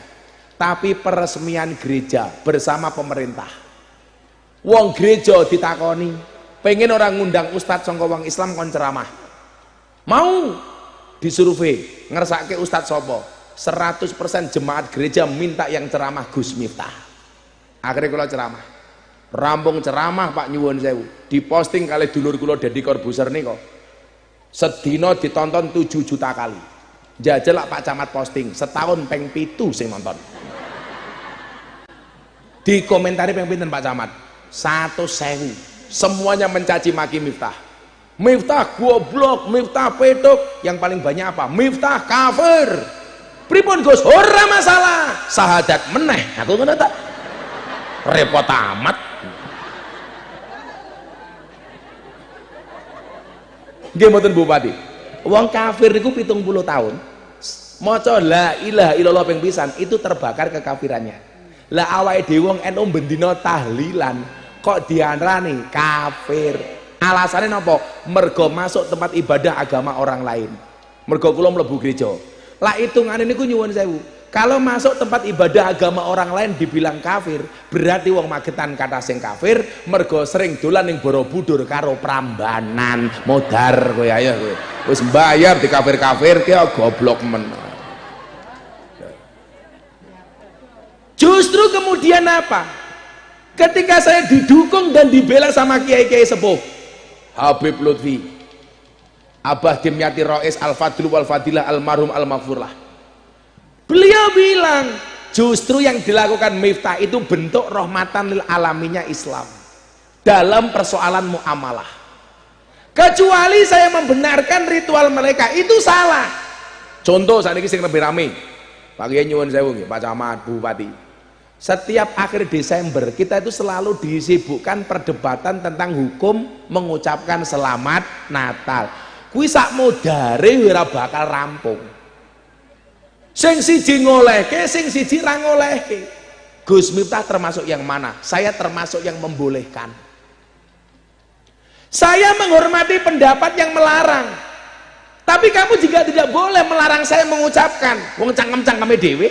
tapi peresmian gereja bersama pemerintah. Wong gereja ditakoni, pengen orang ngundang ustadz sangka wong Islam kon ceramah. Mau disurvei, ngersake ustadz sopo? 100% jemaat gereja minta yang ceramah Gus Miftah. Akhirnya kula ceramah. Rampung ceramah Pak nyuwun sewu, diposting kali dulur kula Deddy Corbuzier niko. Sedina ditonton 7 juta kali. Jajal Pak Camat posting, setahun peng 7 sing nonton. Di komentari peng pinten Pak Camat? 100.000. Semuanya mencaci maki Miftah. Miftah goblok, Miftah pedok. Yang paling banyak apa? Miftah kafir. Pripun Gus? Ora masalah. Sahadat meneh. Aku ngono tak. Repot amat. Nggih mboten Bupati. Wong kafir niku 70 tahun. Maca la ilaha illallah ping pisan itu terbakar kekafirannya. Lah awake dhewe wong NU bendina tahlilan kok diarani kafir. Alasannya napa? Mergo masuk tempat ibadah agama orang lain. Mergo kula mlebu gereja. Lah hitungane niku nyuwun sewu. Kalau masuk tempat ibadah agama orang lain dibilang kafir, berarti wong Magetan kata sing kafir mergo sering dolan ning Borobudur karo Prambanan. Modar kowe ayo kowe. Wis mbayar dikafir-kafirke goblok men. Justru kemudian apa? Ketika saya didukung dan dibela sama kiai-kiai sepuh, Habib Lutfi, Abah Dimyati Rois Al-Fadlu Wal-Fadilah Almarhum Al-Maghfurlah, beliau bilang justru yang dilakukan Miftah itu bentuk rahmatan lil alaminya Islam dalam persoalan muamalah. Kecuali saya membenarkan ritual mereka itu salah. Contoh saat ini sing lebih rame Pak Kiai nyuwun sewu nggih, Pak Camat, Bupati. Setiap akhir Desember kita itu selalu disibukkan perdebatan tentang hukum mengucapkan selamat Natal. Kuwi sak modare ora bakal rampung. Sing siji ngolehke, sing siji ra ngolehke. Gus Miftah termasuk yang mana? Saya termasuk yang membolehkan. Saya menghormati pendapat yang melarang. Tapi kamu juga tidak boleh melarang saya mengucapkan. Wong cangkem-cangkeme dhewe.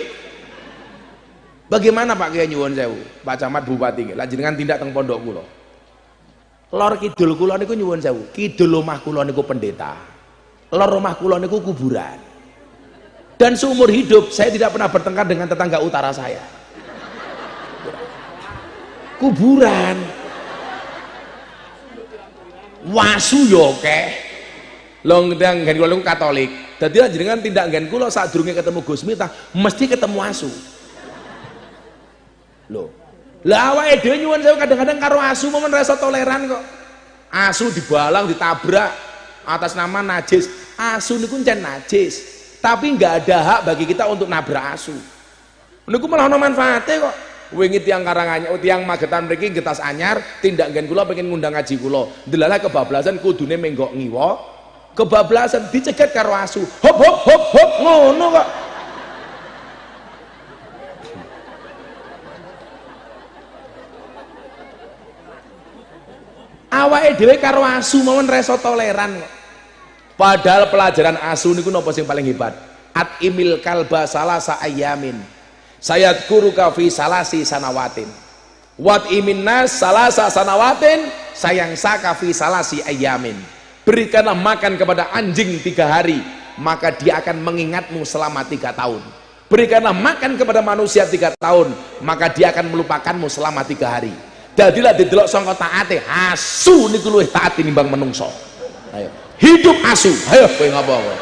Bagaimana Pak Kiai nyuwun sewu, Pak Camat Bupati nggih, jenengan tindak teng pondok kula. Lor kidul kula niku nyuwun sewu, kidul omah kula niku pendeta. Lor omah kula niku kuburan. Dan seumur hidup saya tidak pernah bertengkar dengan tetangga utara saya. Kuburan. Wasu yo keh. Lho ndang nggen kula niku Katolik. Dadi jenengan tindak nggen kula sadurunge ketemu Gus Miftah mesti ketemu wasu. Loh, Lah awake dhewe nyuwun sewu kadang-kadang karo asu momen rasa toleran kok. Asu dibalang, ditabrak atas nama najis. Asu niku ncen najis, tapi nggak ada hak bagi kita untuk nabrak asu. Niku malah ono manfaate kok. Wingi tiang Karanganyar, tiang Magetan mriki getas anyar, tindak nggen kula pengen ngundang ngaji kula. Delalah kebablasan kudune menggok ngiwa. Kebablasan dicegat karo asu. Hop hop hop hop ngono kok. Awake dhewe karo asu mawon reso toleran kok. Padahal pelajaran asu niku napa sing paling hebat? At imil kalba salasa ayamin. Sayadkuruka fi salasi sanawatin. Wat iminnas salasa sanawatin sayang saka fi salasi ayamin. Berikanlah makan kepada anjing 3 hari, maka dia akan mengingatmu selama 3 tahun. Berikanlah makan kepada manusia 3 tahun, maka dia akan melupakanmu selama 3 hari. Jadilah didelok sangka taate, asu niku luwih taat tinimbang menungso. Ayo, hidup asu. Ayo kowe ngapa kowe?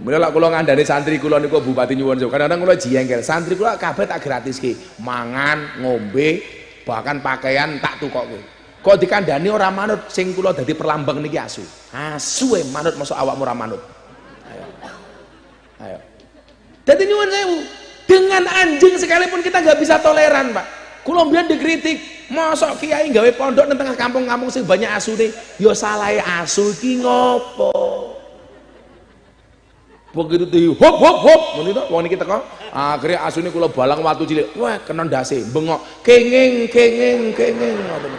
Mula kula ngandani santri kula niku bupati nyuwun sewu. Kadang-kadang kula jengkel. Santri kula kabeh tak gratiske. Mangan, ngombe, bahkan pakaian tak tukokke. Kok dikandani ora manut, sing kula dadi perlambang niki asu. Asu manut masuk awakmu ora manut. Ayo. Ayo. Dadi nyuwun sewu. Dengan anjing sekalipun kita nggak bisa toleran, Pak. Kula mbiyen dikritik, mosok kiai gawe pondok nang tengah kampung-kampung sing banyak asune. Ya salahe asu iki ngopo? Begitu di hop hop hop ngono to wong niki teko akhire asune kula balang watu cilik wah kena ndase bengok kenging kenging kenging ngoten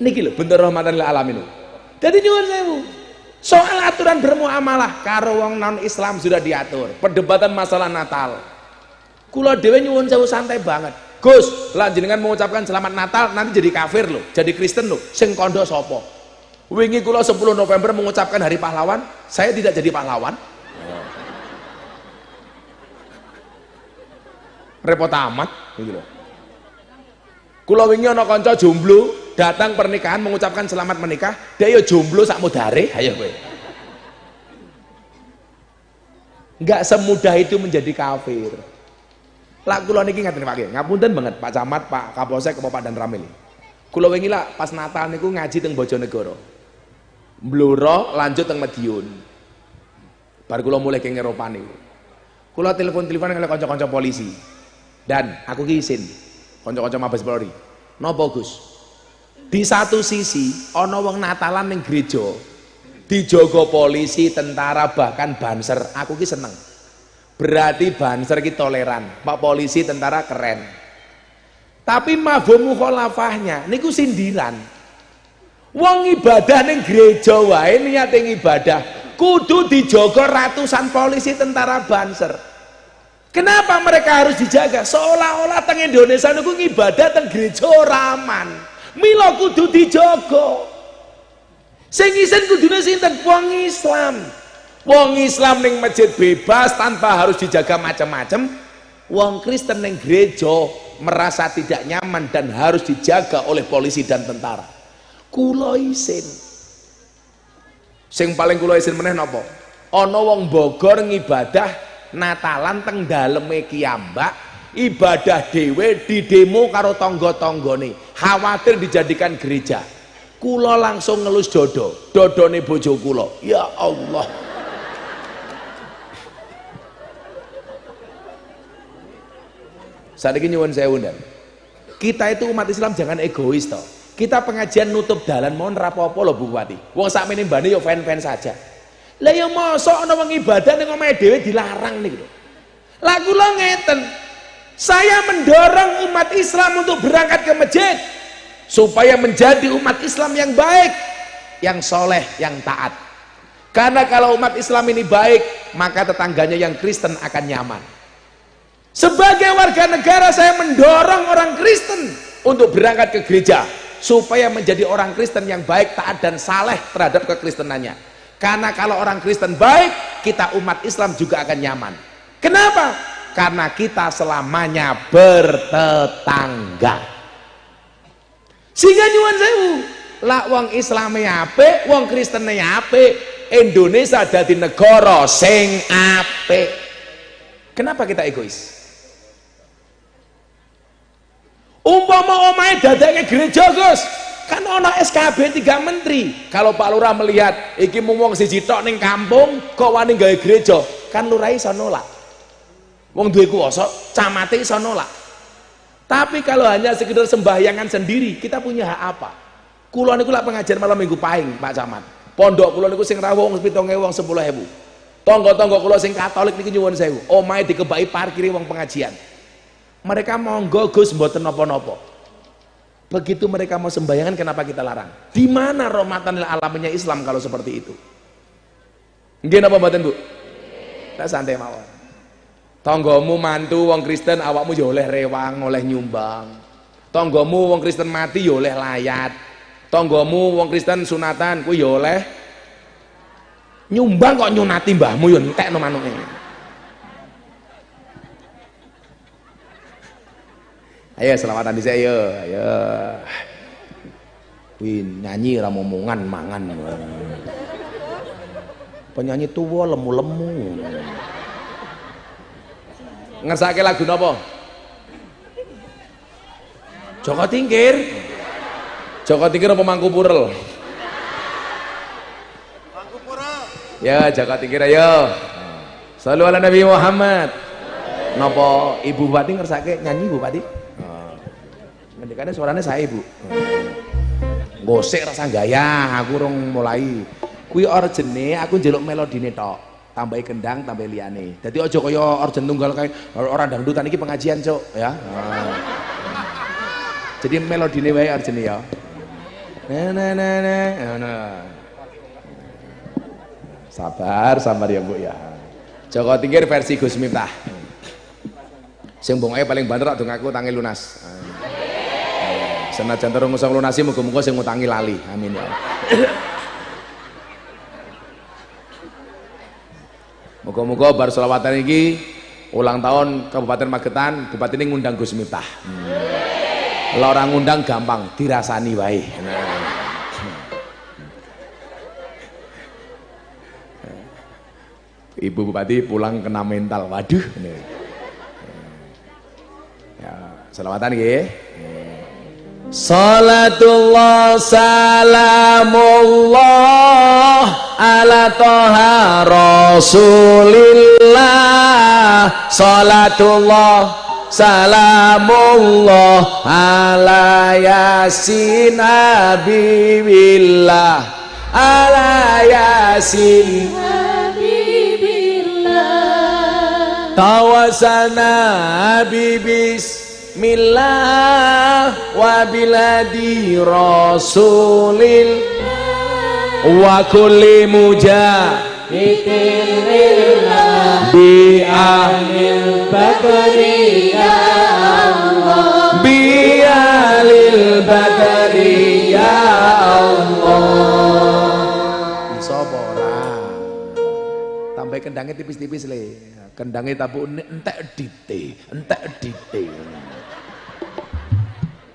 niki lho bentuk rahmatan lil alamin. Dadi nyuwun sewu soal aturan bermuamalah karo wong non Islam sudah diatur. Perdebatan masalah Natal kula dhewe nyuwun sewu santai banget. Gus, lah jenengan mengucapkan selamat Natal nanti jadi kafir loh, jadi Kristen loh. Sing kondo sapa? Wingi kula 10 November mengucapkan hari pahlawan, saya tidak jadi pahlawan. Repot amat gitu loh. Kula wingi ana kanca jomblo, datang pernikahan mengucapkan selamat menikah, dia yo jomblo sak mudare, ayo kowe. Enggak semudah itu menjadi kafir. Lah kula niki ngaten Pak Ki, ngapunten banget Pak Camat, Pak Kapolsek, Pak Dan Ramil. Kula wingi lah pas Natal niku ngaji teng Bojonegoro. Bluro lanjut teng Madiun. Bar kula mulai ke Eropa niku. Kula telepon-teleponan karo kanca-kanca polisi. Dan aku ki isin kanca-kanca Mabes Polri. Napa Gus? Di satu sisi ana wong Natalan ning gereja dijaga polisi, tentara, bahkan banser. Aku ki seneng. Berarti banser ki toleran, Pak polisi, tentara keren. Tapi mafhum mukhalafahnya niku sindiran. Wong ibadah ning gereja wae niate ibadah, kudu dijaga ratusan polisi, tentara, banser. Kenapa mereka harus dijaga? Seolah-olah teng Indonesia niku ibadah teng gereja ora aman. Mila kudu dijaga. Sing isen kudune sinten? Wong Islam. Wong Islam ning masjid bebas tanpa harus dijaga macam-macam. Wong Kristen ning gereja merasa tidak nyaman dan harus dijaga oleh polisi dan tentara. Kula isin. Sing paling kula isin meneh napa? Ana wong Bogor ngibadah Natalan teng daleme kiambak, ibadah dhewe di demo karo tangga-tanggane, khawatir dijadikan gereja. Kula langsung ngelus dodone bojo kula. Ya Allah. Saat ini nyuwun sewu ndan. Kita itu umat Islam jangan egois toh. Kita pengajian nutup dalan mohon rapopo lho Bu Bupati. Wong sakmene mbane yo fan-fan saja. Lah ya mosok ana wong ibadah ning omahe dhewe dilarang niku lho. Lah kula ngeten. Saya mendorong umat Islam untuk berangkat ke masjid supaya menjadi umat Islam yang baik, yang soleh, yang taat. Karena kalau umat Islam ini baik, maka tetangganya yang Kristen akan nyaman. Sebagai warga negara saya mendorong orang Kristen untuk berangkat ke gereja supaya menjadi orang Kristen yang baik, taat dan saleh terhadap kekristenannya. Karena kalau orang Kristen baik, kita umat Islam juga akan nyaman. Kenapa? Karena kita selamanya bertetangga. Sehingga nyuwun sewu, lak wong Islame apik, wong Kristene apik, Indonesia dadi negara sing apik. Kenapa kita egois? Umpama omahe dadake gereja, Gus, kan ono SKB 3 menteri. Kalau Pak Lurah melihat iki mung wong siji tok ning kampung kok wani gawe gereja, kan lurah iso nolak. Wong duwe kuwasa, camate iso nolak. Tapi kalau hanya sekedar sembahyangan sendiri, kita punya hak apa? Kula niku lak pengajian malam Minggu Pahing, Pak Camat. Pondok kula niku sing rawuh wong 7.000 wong 10.000. Tangga-tangga kula sing Katolik niki nyuwun sewu, omahe dikebaki parkire wong pengajian. Mereka monggo Gus mboten napa-napa. Begitu mereka mau sembahyangan, kenapa kita larang? Di mana rahmatan lil alaminnya Islam kalau seperti itu? Nggih napa mboten, Bu? Kita santai mawon. Tanggamu mantu wong Kristen, awakmu ya oleh rewang, oleh nyumbang. Tanggamu wong Kristen mati ya oleh layat. Tanggamu wong Kristen sunatan kuwi ya oleh nyumbang, kok nyunati mbahmu ya entekno manuke. Ayo selawatan dhisik ayo, ayo. Kuwi nyanyi ra momongan mangan. Penyanyi tuwa lemu-lemu. Ngersake lagu napa? Joko Tingkir. Joko Tingkir apa Mangku Purel? Mangku Purel. Ya, Joko Tingkir ayo. Shallu ala Nabi Muhammad. Napa Ibu Bupati ngersake nyanyi Bupati? Ngendikane suarane saya, Bu. Gosek rasa gaya, aku rong mulai. Kuwi orjene aku njeluk melodine tok. Tambahi kendang, tambahi liyane. Dadi aja kaya orjen tunggal kae ora dangdutan iki pengajian, Cuk, ya. Jadi melodine wae orjene ya. Sabar, sabar ya, Bu ya. Joko Tingkir versi Gus Miftah. Sing bongoke paling banter tok ngaku tangi lunas. Senajan terus ngusung lunasi, muga-muga sing ngutangi lali. Amin ya. Muga-muga bar selawatan iki ulang tahun Kabupaten Magetan, Bupati ini ngundang Gus Miftah. Lah orang ngundang gampang, dirasani wae. Ibu Bupati pulang kena mental. Waduh. Ya, selawatan nggih. Salatullah salamullah ala toha rasulillah. Salatullah salamullah ala yasin habibillah. Ala yasin habibillah. Tawasana habibis Bismillah wa biladi rasulil wa kulli mujahidin lillah bi ahlil badri ya Allah bi ahlil badri ya Allah. Iso apa ora? Tambah kendangnya tipis-tipis le. Kendangnya tabuk entek edite, entek edite.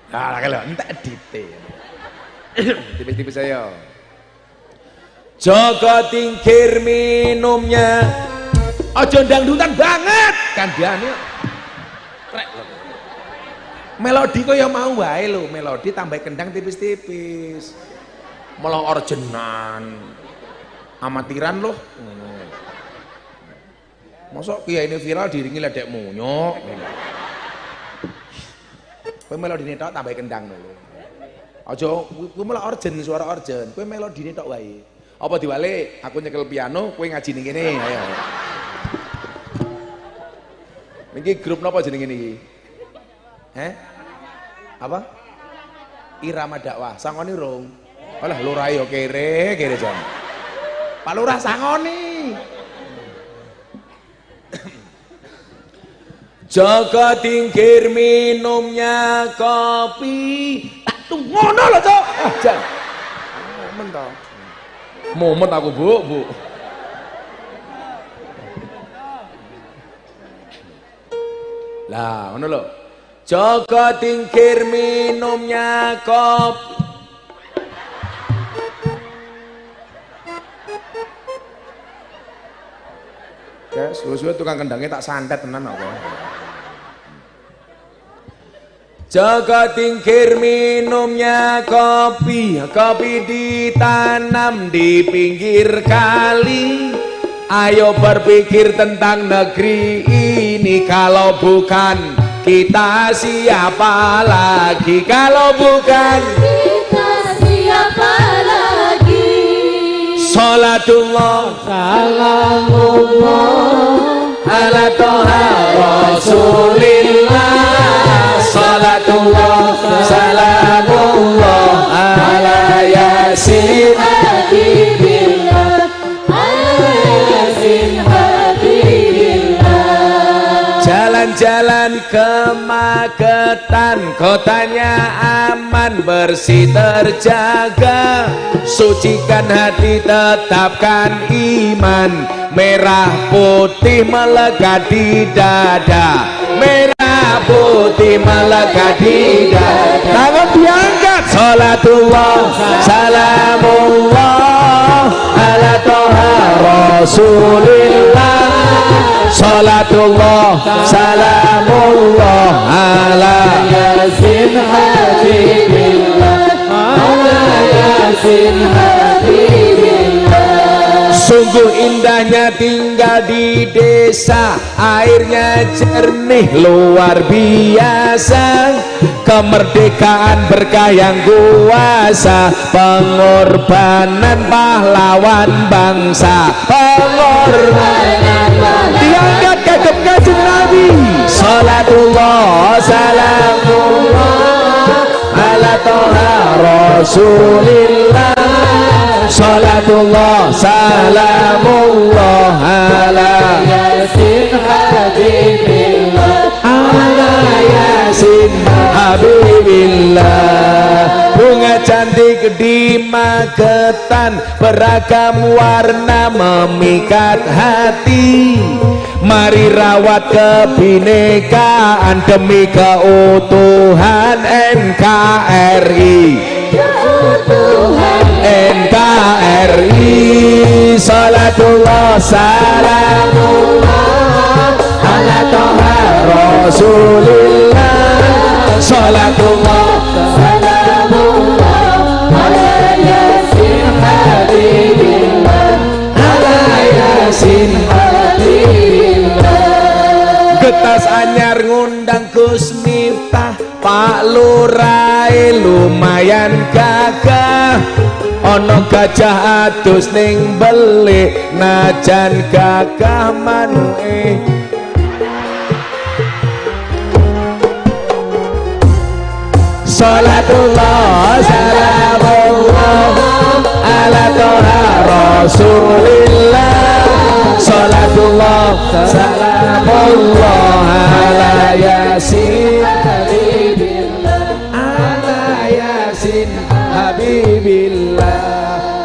Nah, kalau entek edite. Tipis-tipis saya. Joko Tingkir minumnya aja dangdutan banget kandhane. Krek lho. Melodi kok ya mau wae lho, melodi tambah kendang tipis-tipis. Malah orjenan. Amatiran loh. Mosok kiai ini viral diringi ledek munyok. Kowe melodine tok tambah kendang lho. Aja kowe malah orjen, suara orjen. Kowe melodine tok wae. Apa diwale aku nyekel piano, kowe ngaji ning kene. Ayo. Niki grup napa jenenge niki? Apa? Irama dakwah. Sangoni rong. Alah lurah yo kere jam. Pak Lurah sangoni. Joko Tingkir minumnya kopi tak ngono lho, Cok. Jan. Momen to. Momen aku, Bu. Lah, ngono lho. Joko Tingkir minumnya kopi. Ya, suwe-suwe tukang kendangnya tak santet tenan apa. Joko Tingkir minumnya kopi. Kopi ditanam di pinggir kali. Ayo berpikir tentang negeri ini. Kalau bukan kita siapa lagi? Kalau bukan kita siapa lagi? Salatullah Salamullah ala toha rasulillah. Salatullah salamullah ala yasin Habibillah ala yasin Habibillah. Jalan-jalan ke Magetan, kotanya aman bersih terjaga. Sucikan hati, tetapkan iman. Merah putih melekat di dada. Merah putih melekat di dada. Tangan diangkat. Salatullah salamullah ala toha rasulillah. Salatullah salamullah ala Yasin Habibillah ala Yasin Habibillah. Sungguh indahnya tinggal di desa, airnya jernih luar biasa. Kemerdekaan berkah yang kuasa, pengorbanan pahlawan bangsa. Pengorbanan diangkat kagem Kanjeng Nabi. Salatullah salamullah ala toha rasulillah. Salatullah salamullah ala Yasin Habibillah ala yasin habibillah. Bunga cantik di Magetan, beragam warna memikat hati. Mari rawat kebinekaan demi keutuhan NKRI. NKRI. Salatullah salamullah ala toha rasulillah. Salatullah Salamullah ala Yasin Habibillah ala yasin. Habibillah. Getas anyar ngundang Gus Miftah, Pak Lurai lumayan gagah. Ono gajah adus ning belik, najan gagah manuke. Salatullah salamullah ala toha rasulillah. Salatullah salamullah ala yasin habibillah ala yasin habibillah.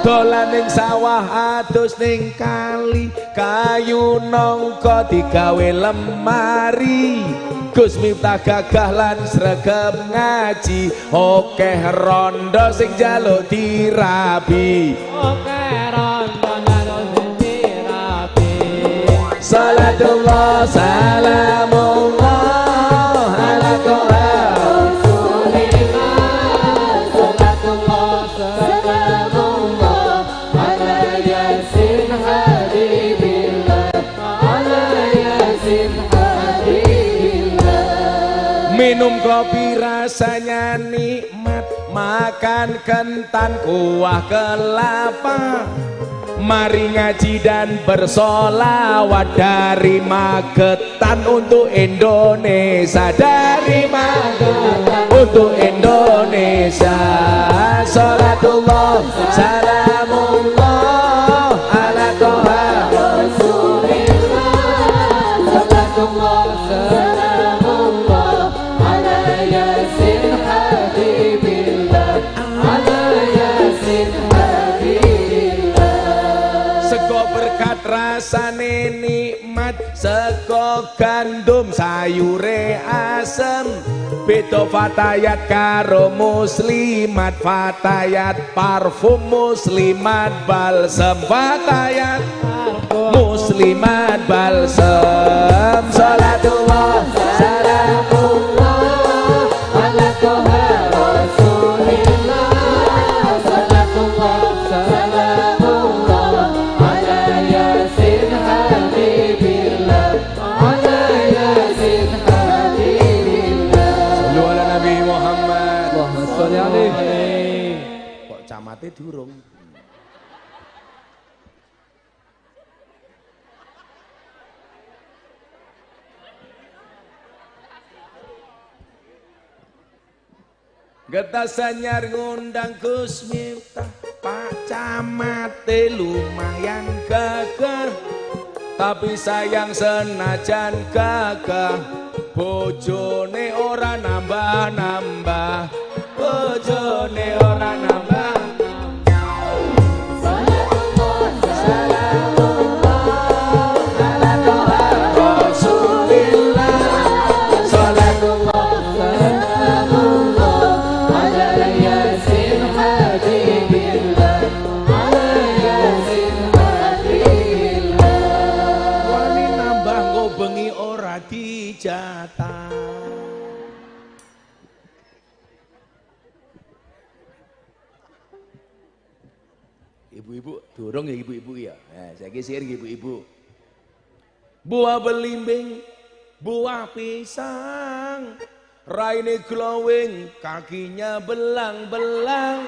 Dolan ning sawah adus ning kali, kayu nongko digawe lemari. Gus Miftah gagah lan sregep ngaji, okeh rondo sing jaluk dirabi. Salatullah salamullah ala toha minum kopi rasanya nikmat, makan kentan kuah kelapa. Mari ngaji dan bersolawat dari Magetan untuk Indonesia. Dari Magetan untuk Indonesia. Salatullah salamullah ala toha Rasulillah. Salatullah salamullah ala Yasin Habibillah ala Yasin Habibillah. Sego berkat rasane nikmat, sego gandum sayure asem. Beda fatayat karo muslimat, fatayat parfum, muslimat balsem, fatayat muslimat balsem. Salatullah salamullah ala toha rasulillah. Salatullah salamullah ala yasin habibillah. Ala yasin habibillah. Sallu ala Nabi Muhammad. Allahumma sholli alaihi. Kok camate durung? Getah sanyar ngundang Gus Miftah, Pak Camate lumayan gagah, tapi sayang senajan gagah, bojone ora nambah-nambah, bojone ora nambah. Salatullah salamullah ala toha Rasulillah, salatullah salamullah ala yasin habibillah. Ala yasin habibillah. wani nambah nggo bengi ora dijatah. Ibu-ibu, dorong ya ibu-ibu ya. Nah, saya kisir ibu-ibu. Buah belimbing, buah pisang, raine glowing, kakinya belang-belang.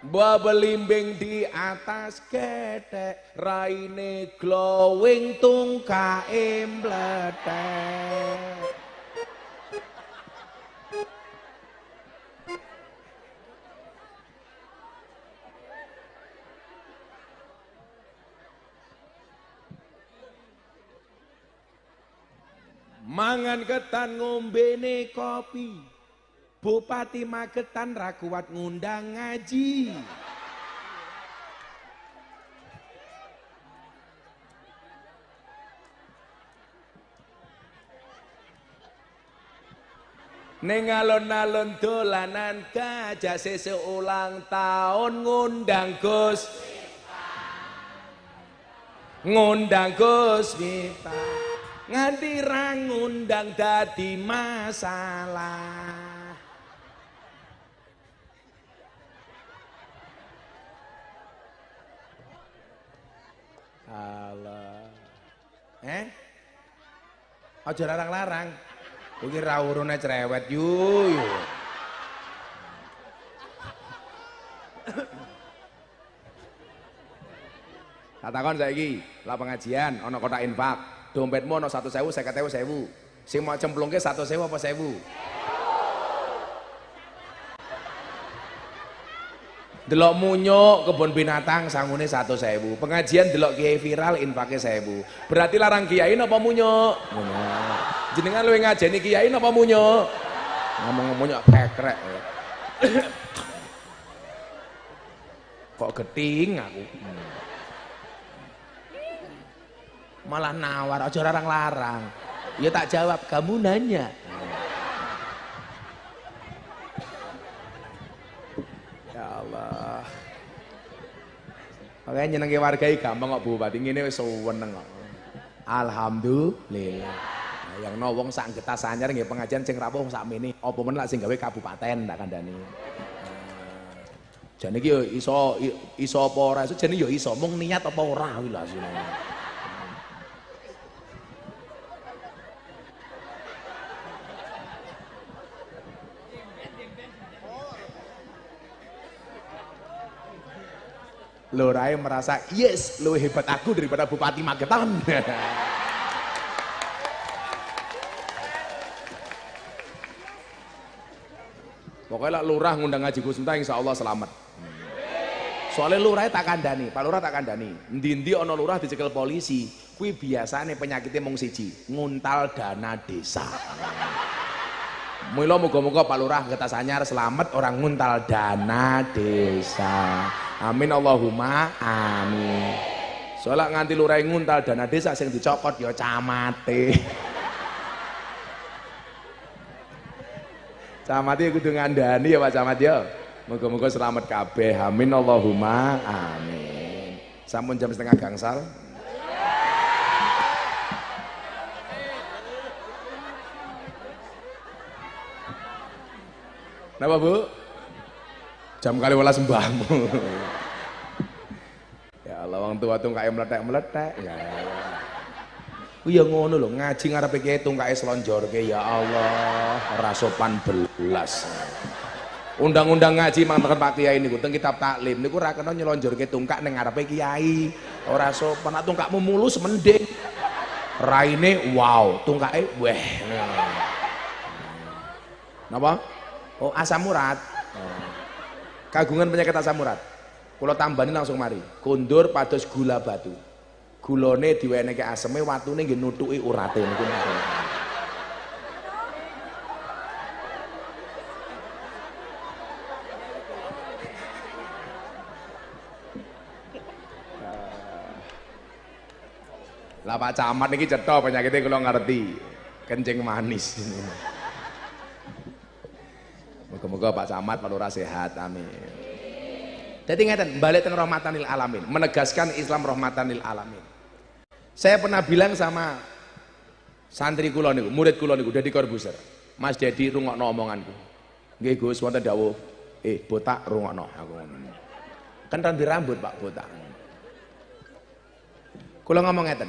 Buah belimbing di atas ketek, raine glowing, tungkae mbletek. Mangan ketan ngombene kopi, Bupati Magetan ra kuat ngundang ngaji. Ning alon-alon dolanan gajah sesuk ulang tahun ngundang Gus Miftah. Nganti ra ngundang dadi masalah. Allah. Aja larang-larang. Kuwi ra urune cerewet yu. Katakon saiki, lah pengajian ana kotak infak. Dompetmu ana 1.000, 50.000, 1.000. Sing mau cemplungke 100.000 apa 1.000? Delok munyuk kebun binatang sangune 100.000. Pengajian delok kiai viral infake 1.000. Berarti larang kiai napa munyuk? Munyuk. Jenengan luwih ngajeni kiai napa munyuk? Ngomong munyuk kekrek. Kok geting aku. Malah nawar, aja larang-larang. Ya tak jawab, kamu nanya. Ya Allah. Makanya nyenengi wargai gampang kok Bupati, ngene wis seneng kok. Alhamdulillah. Nah, yang wong sak getas anyar nggih pengajian sing rawuh sak mene, apa men lak sing gawe kabupaten tak kandhani. Jane iki yo iso apa ora iso, jane yo iso, mung niat apa ora kuwi lho asline. Lorai merasa yes lebih hebat aku daripada Bupati Magetan. Pokoknya lurah ngundang ngaji Gus Miftah insya Allah selamat. Soalnya lurah tak kandani, Pak Lurah tak kandani. Ndi-ndi ana lurah dicekel polisi, kuwi biasane penyakitnya mung siji, nguntal dana desa. Mula muga-muga Pak Lurah Getas Anyar selamat orang nguntal dana desa. Amin Allahumma amin. Soalnya nganti lurah nguntal dana desa sing dicokot ya camate. Camat iki kudu ngandani ya Pak Camat ya. Moga-moga selamat kabeh. Amin Allahumma amin. Sampun jam setengah gangsal. Napa Bu? Jam kali 12 mbahmu. Ya Allah, wong tua tungkae meletek-meletek. Ya Allah. Ya ngono lho, ngaji ngarepe kiye tungkae slonjorke ya Allah, ora sopan belas. Undang-undang ngaji mangken Pak Kiai niku teng kitab taklim niku ora kena nyelonjorke tungkak ning ngarepe kiai. Ora sopan, nek tungkakmu mulus mending. Raine wow, tungkake weh. Napa? Oh, asam urat. Kagungan penyakit asam urat. Kula tambani langsung mari. Kondur pados gula batu. Gulane diwenehke aseme, watune nggih nutuki urate niku. Lah Pak Camat niki cetha penyakitnya kula ngerti. Kencing manis. Moga-moga Pak Camat Pak Lurah sehat, amin. Jadi ngeten, balik teng rahmatan lil alamin, menegaskan Islam rahmatan lil alamin. Saya pernah bilang sama santri kula niku, murid kula niku Dedi Corbuzier, Mas Dedi rungokno omonganku. Nggih Gus, wonten dawuh, botak rungokno aku ngono. Kan rambut rambut Pak botak. Kula ngomong ngeten.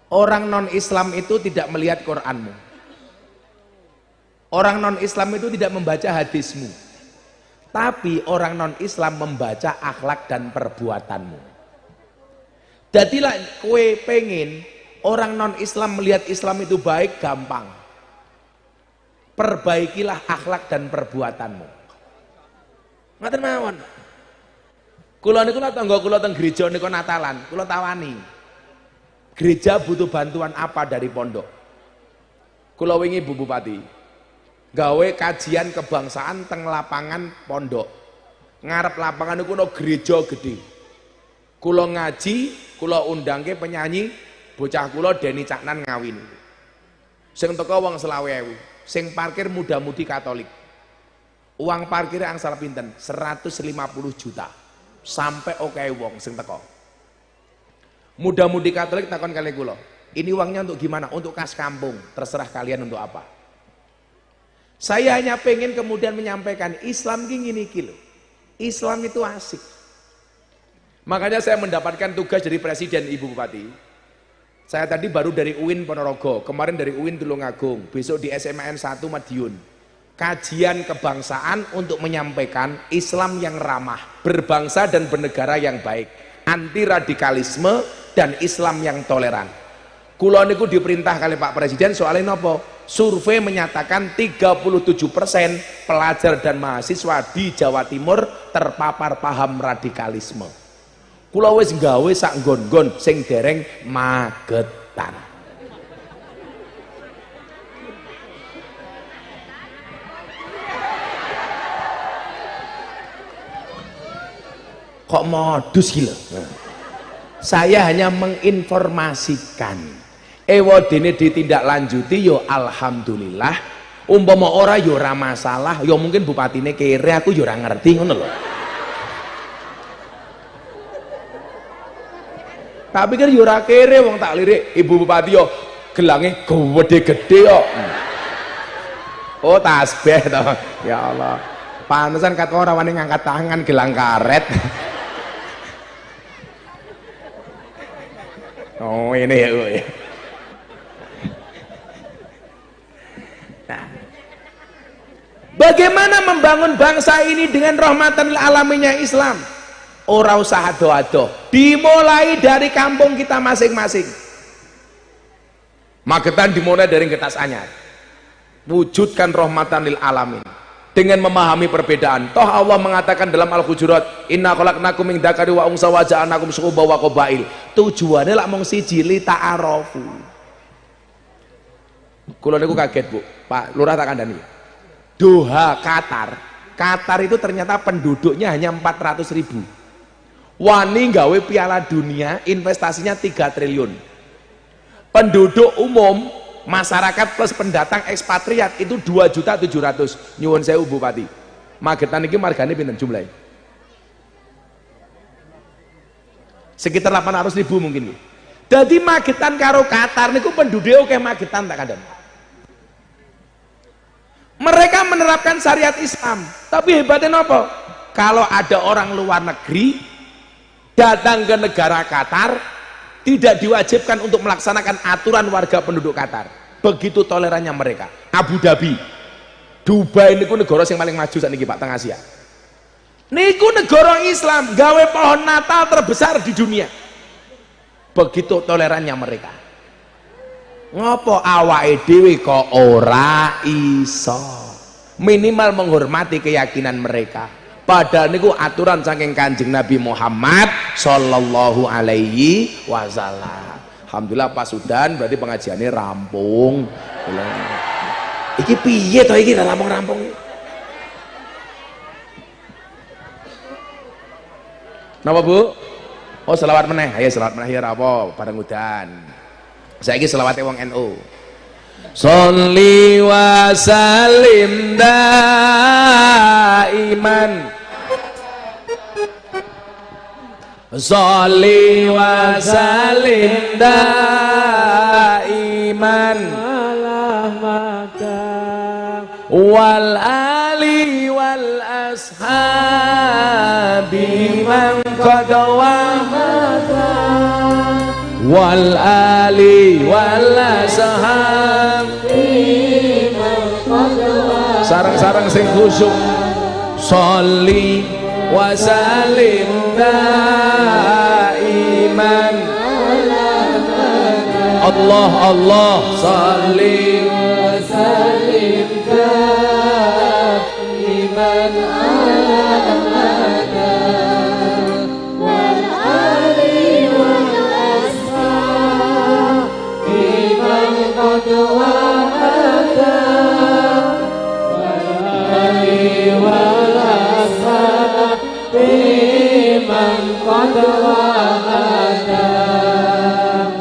Orang non-Islam itu tidak melihat Qur'anmu. Orang non-Islam itu tidak membaca hadismu. Tapi orang non-Islam membaca akhlak dan perbuatanmu. Jadilah kue pengen orang non-Islam melihat Islam itu baik, gampang. Perbaikilah akhlak dan perbuatanmu. Ngaten mawon. Kula niku tangga kula teng gereja niku Natalan, kula tawani. Gereja butuh bantuan apa dari pondok? Kula wingi Bu Bupati gawe kajian kebangsaan teng lapangan pondok. Ngarep lapangan niku ono gereja gede. Kula ngaji, kula undangke penyanyi bocah kula Deni Caknan ngawin. Sing teko wong 20.000, sing parkir muda-mudi Katolik. Uang parkirnya angsal pinten? 150 juta. Sampai oke wong sing teko. Muda-mudi Katolik takon kali kula. Ini uangnya untuk gimana? Untuk kas kampung. Terserah kalian untuk apa. Saya hanya pengen kemudian menyampaikan Islam gini kilo. Islam itu asik. Makanya saya mendapatkan tugas dari Presiden Ibu Bupati. Saya tadi baru dari UIN Ponorogo, kemarin dari UIN Tulungagung, besok di SMAN 1 Madiun. Kajian kebangsaan untuk menyampaikan Islam yang ramah, berbangsa dan bernegara yang baik, anti radikalisme dan Islam yang toleran. Kula niku diperintah kali Pak Presiden soalnya nopo? Survei menyatakan 37% pelajar dan mahasiswa di Jawa Timur terpapar paham radikalisme. Kula wis gawe sak nggon-nggon sing dereng magetan. Kok modus gila? Saya hanya menginformasikan. Dene ditindaklanjuti yo alhamdulillah. Umpama ora yo ora masalah, yo mungkin bupatine kere aku yo ora ngerti ngono lho. Tak pikir yo ora kere wong tak lirik Ibu Bupati yo gelange gede-gede kok. Oh tasbih to. Ya Allah. Pantesan kat ora wani ngangkat tangan gelang karet. Oh ini ya Bu. Nah, bagaimana membangun bangsa ini dengan rahmatan lil alaminnya Islam? Ora usah ado-ado, dimulai dari kampung kita masing-masing. Magetan dimulai dari Getas Anyar. Wujudkan rahmatan lil alamin dengan memahami perbedaan. Toh Allah mengatakan dalam Al-Hujurat, inna khalaqnakum min dzakari wa unsa wa ja'alnakum syu'uban wa qabail. Tujuannya lak mung siji li ta'arofu. Kula niku kaget Bu, Pak Lurah tak kandhani. Doha Qatar itu ternyata penduduknya hanya 400.000. Wani gawe Piala Dunia investasinya 3 triliun. Penduduk umum masyarakat plus pendatang ekspatriat itu 2.700.000. Nyuwun sewu Bupati, Magetan iki margane pinten jumlahe? Sekitar 800.000 mungkin. Jadi Magetan karo Qatar niku penduduknya oke Magetan tak kandhan. Mereka menerapkan syariat Islam, tapi hebatnya apa? Kalau ada orang luar negeri datang ke negara Qatar, tidak diwajibkan untuk melaksanakan aturan warga penduduk Qatar. Begitu tolerannya mereka. Abu Dhabi, Dubai niku negara yang paling maju saat ini Pak teng Asia. Niku negara Islam, gawe pohon Natal terbesar di dunia. Begitu tolerannya mereka. Ngopo awake dhewe kok ora iso? Minimal menghormati keyakinan mereka. Padahal niku aturan saking Kanjeng Nabi Muhammad sallallahu alaihi wasallam. Alhamdulillah Pak Sudan berarti pengajiannya rampung. Iki piye to iki rampung-rampung? Napa Bu? Oh selawat meneh, ayo selawat meneh ya apa bareng udan. Saiki selawate wong NU. Sholli wa sallim daiman. Sholli wa sallim daiman wal ali wal ashabi man qad wahada wal ali wal ashabi man qad wahada. Sarang-sarang sing khusyuk. Sholli wa sallim daiman Allah Allah sholli wa sallim daiman ala wal ali wal ashabi man qad wahada wal ali wal ashabi man qad wahada.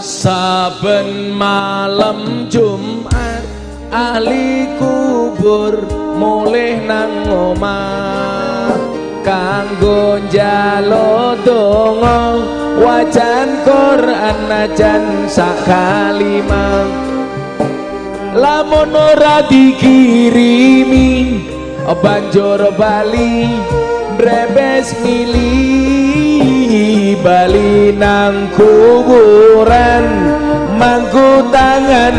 Saben malam Jumat ahli kubur mulih nang omah kanggo njaluk donga wajan Quran najan sak kalimah. Lamun ora dikirimi banjur bali brebes milih bali nang kuburan mangku tangan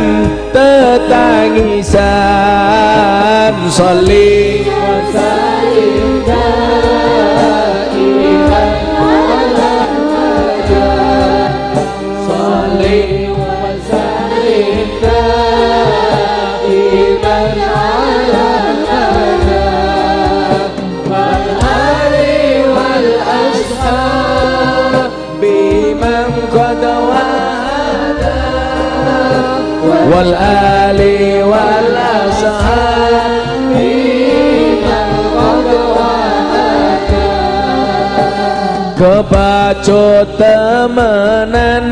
tetangisan. Sholli wa sallim daiman ala Sholli wa sallim daiman ala wal ali wal ashabi man qad wal ali wal ashabi man qad wahada. Kebacut temenan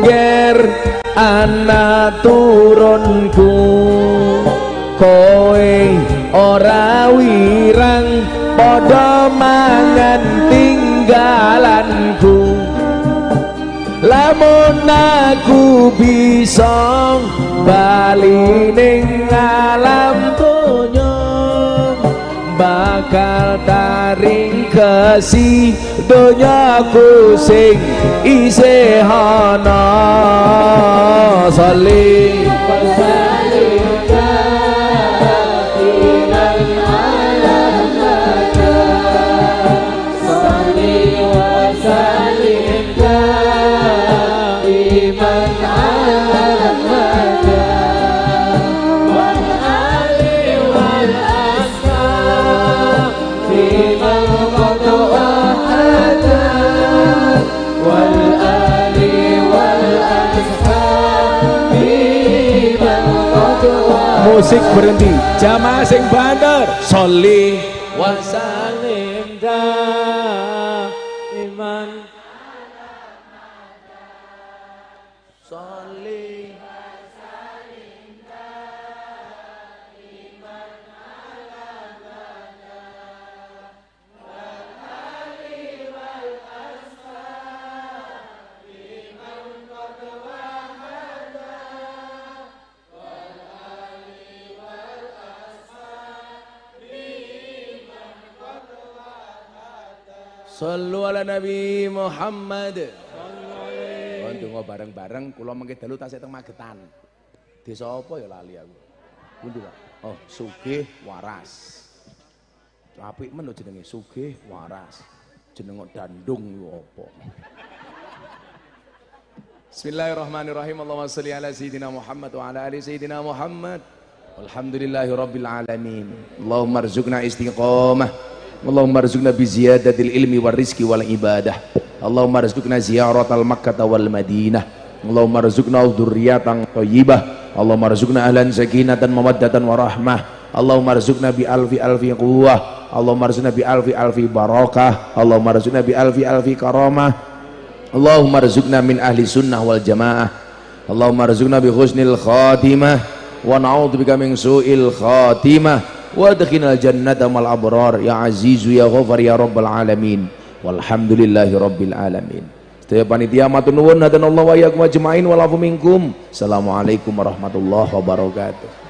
ger anak turunku kowe ora wirang padha mangan tinggalanku. Lamun aku bisa bali ning alam donya bakal taring kesi donyaku sing isih ana. Sholli wa sallim daiman ala Sholli wa sallim daiman ala wal ali wal ashabi man qad wahada wal ali wal ashabi man qad wahada. Musik berhenti, jamaah sing bandar. Sholli wa sallim daiman Sholli Shallu ala Nabi Muhammad. Kon donga bareng-bareng kula mengke dalu tasih teng Magetan. Desa apa ya lali aku. Pundi, Pak? Oh, sugih waras. Apik men lho jenenge sugih waras. Jeneng dandung yo apa? Bismillahirrahmanirrahim. Allahumma shalli ala sayyidina Muhammad wa ala ali sayyidina Muhammad. Walhamdulillahi rabbil alamin. Allahumma arzuqna istiqamah. Allahumma arzuqna bi ziyadatil ilmi war rizqi wal ibadah. Allahumma arzuqna ziyaratal Makkah wal Madinah. Allahumma arzuqna dzurriyyatan thayyibah. Allahumma arzuqna ahlan sakinatan mawaddatan warahmah. Allahumma arzuqna bi alfi quwwah. Allahumma arzuqna bi alfi barakah. Allahumma arzuqna bi alfi karamah. Allahumma arzuqna min ahli sunnah wal jamaah. Allahumma arzuqna bi husnil khatimah wa na'udzubika min su'il khatimah. Wa adkhilnal jannata mal abrar ya azizu ya ghafar ya rabbal alamin. Walhamdulillahi rabbil alamin. Sedaya panitia matur nuwun hadanallahu wa iyyakum ajmain wal afu minkum. Assalamualaikum warahmatullahi wabarakatuh.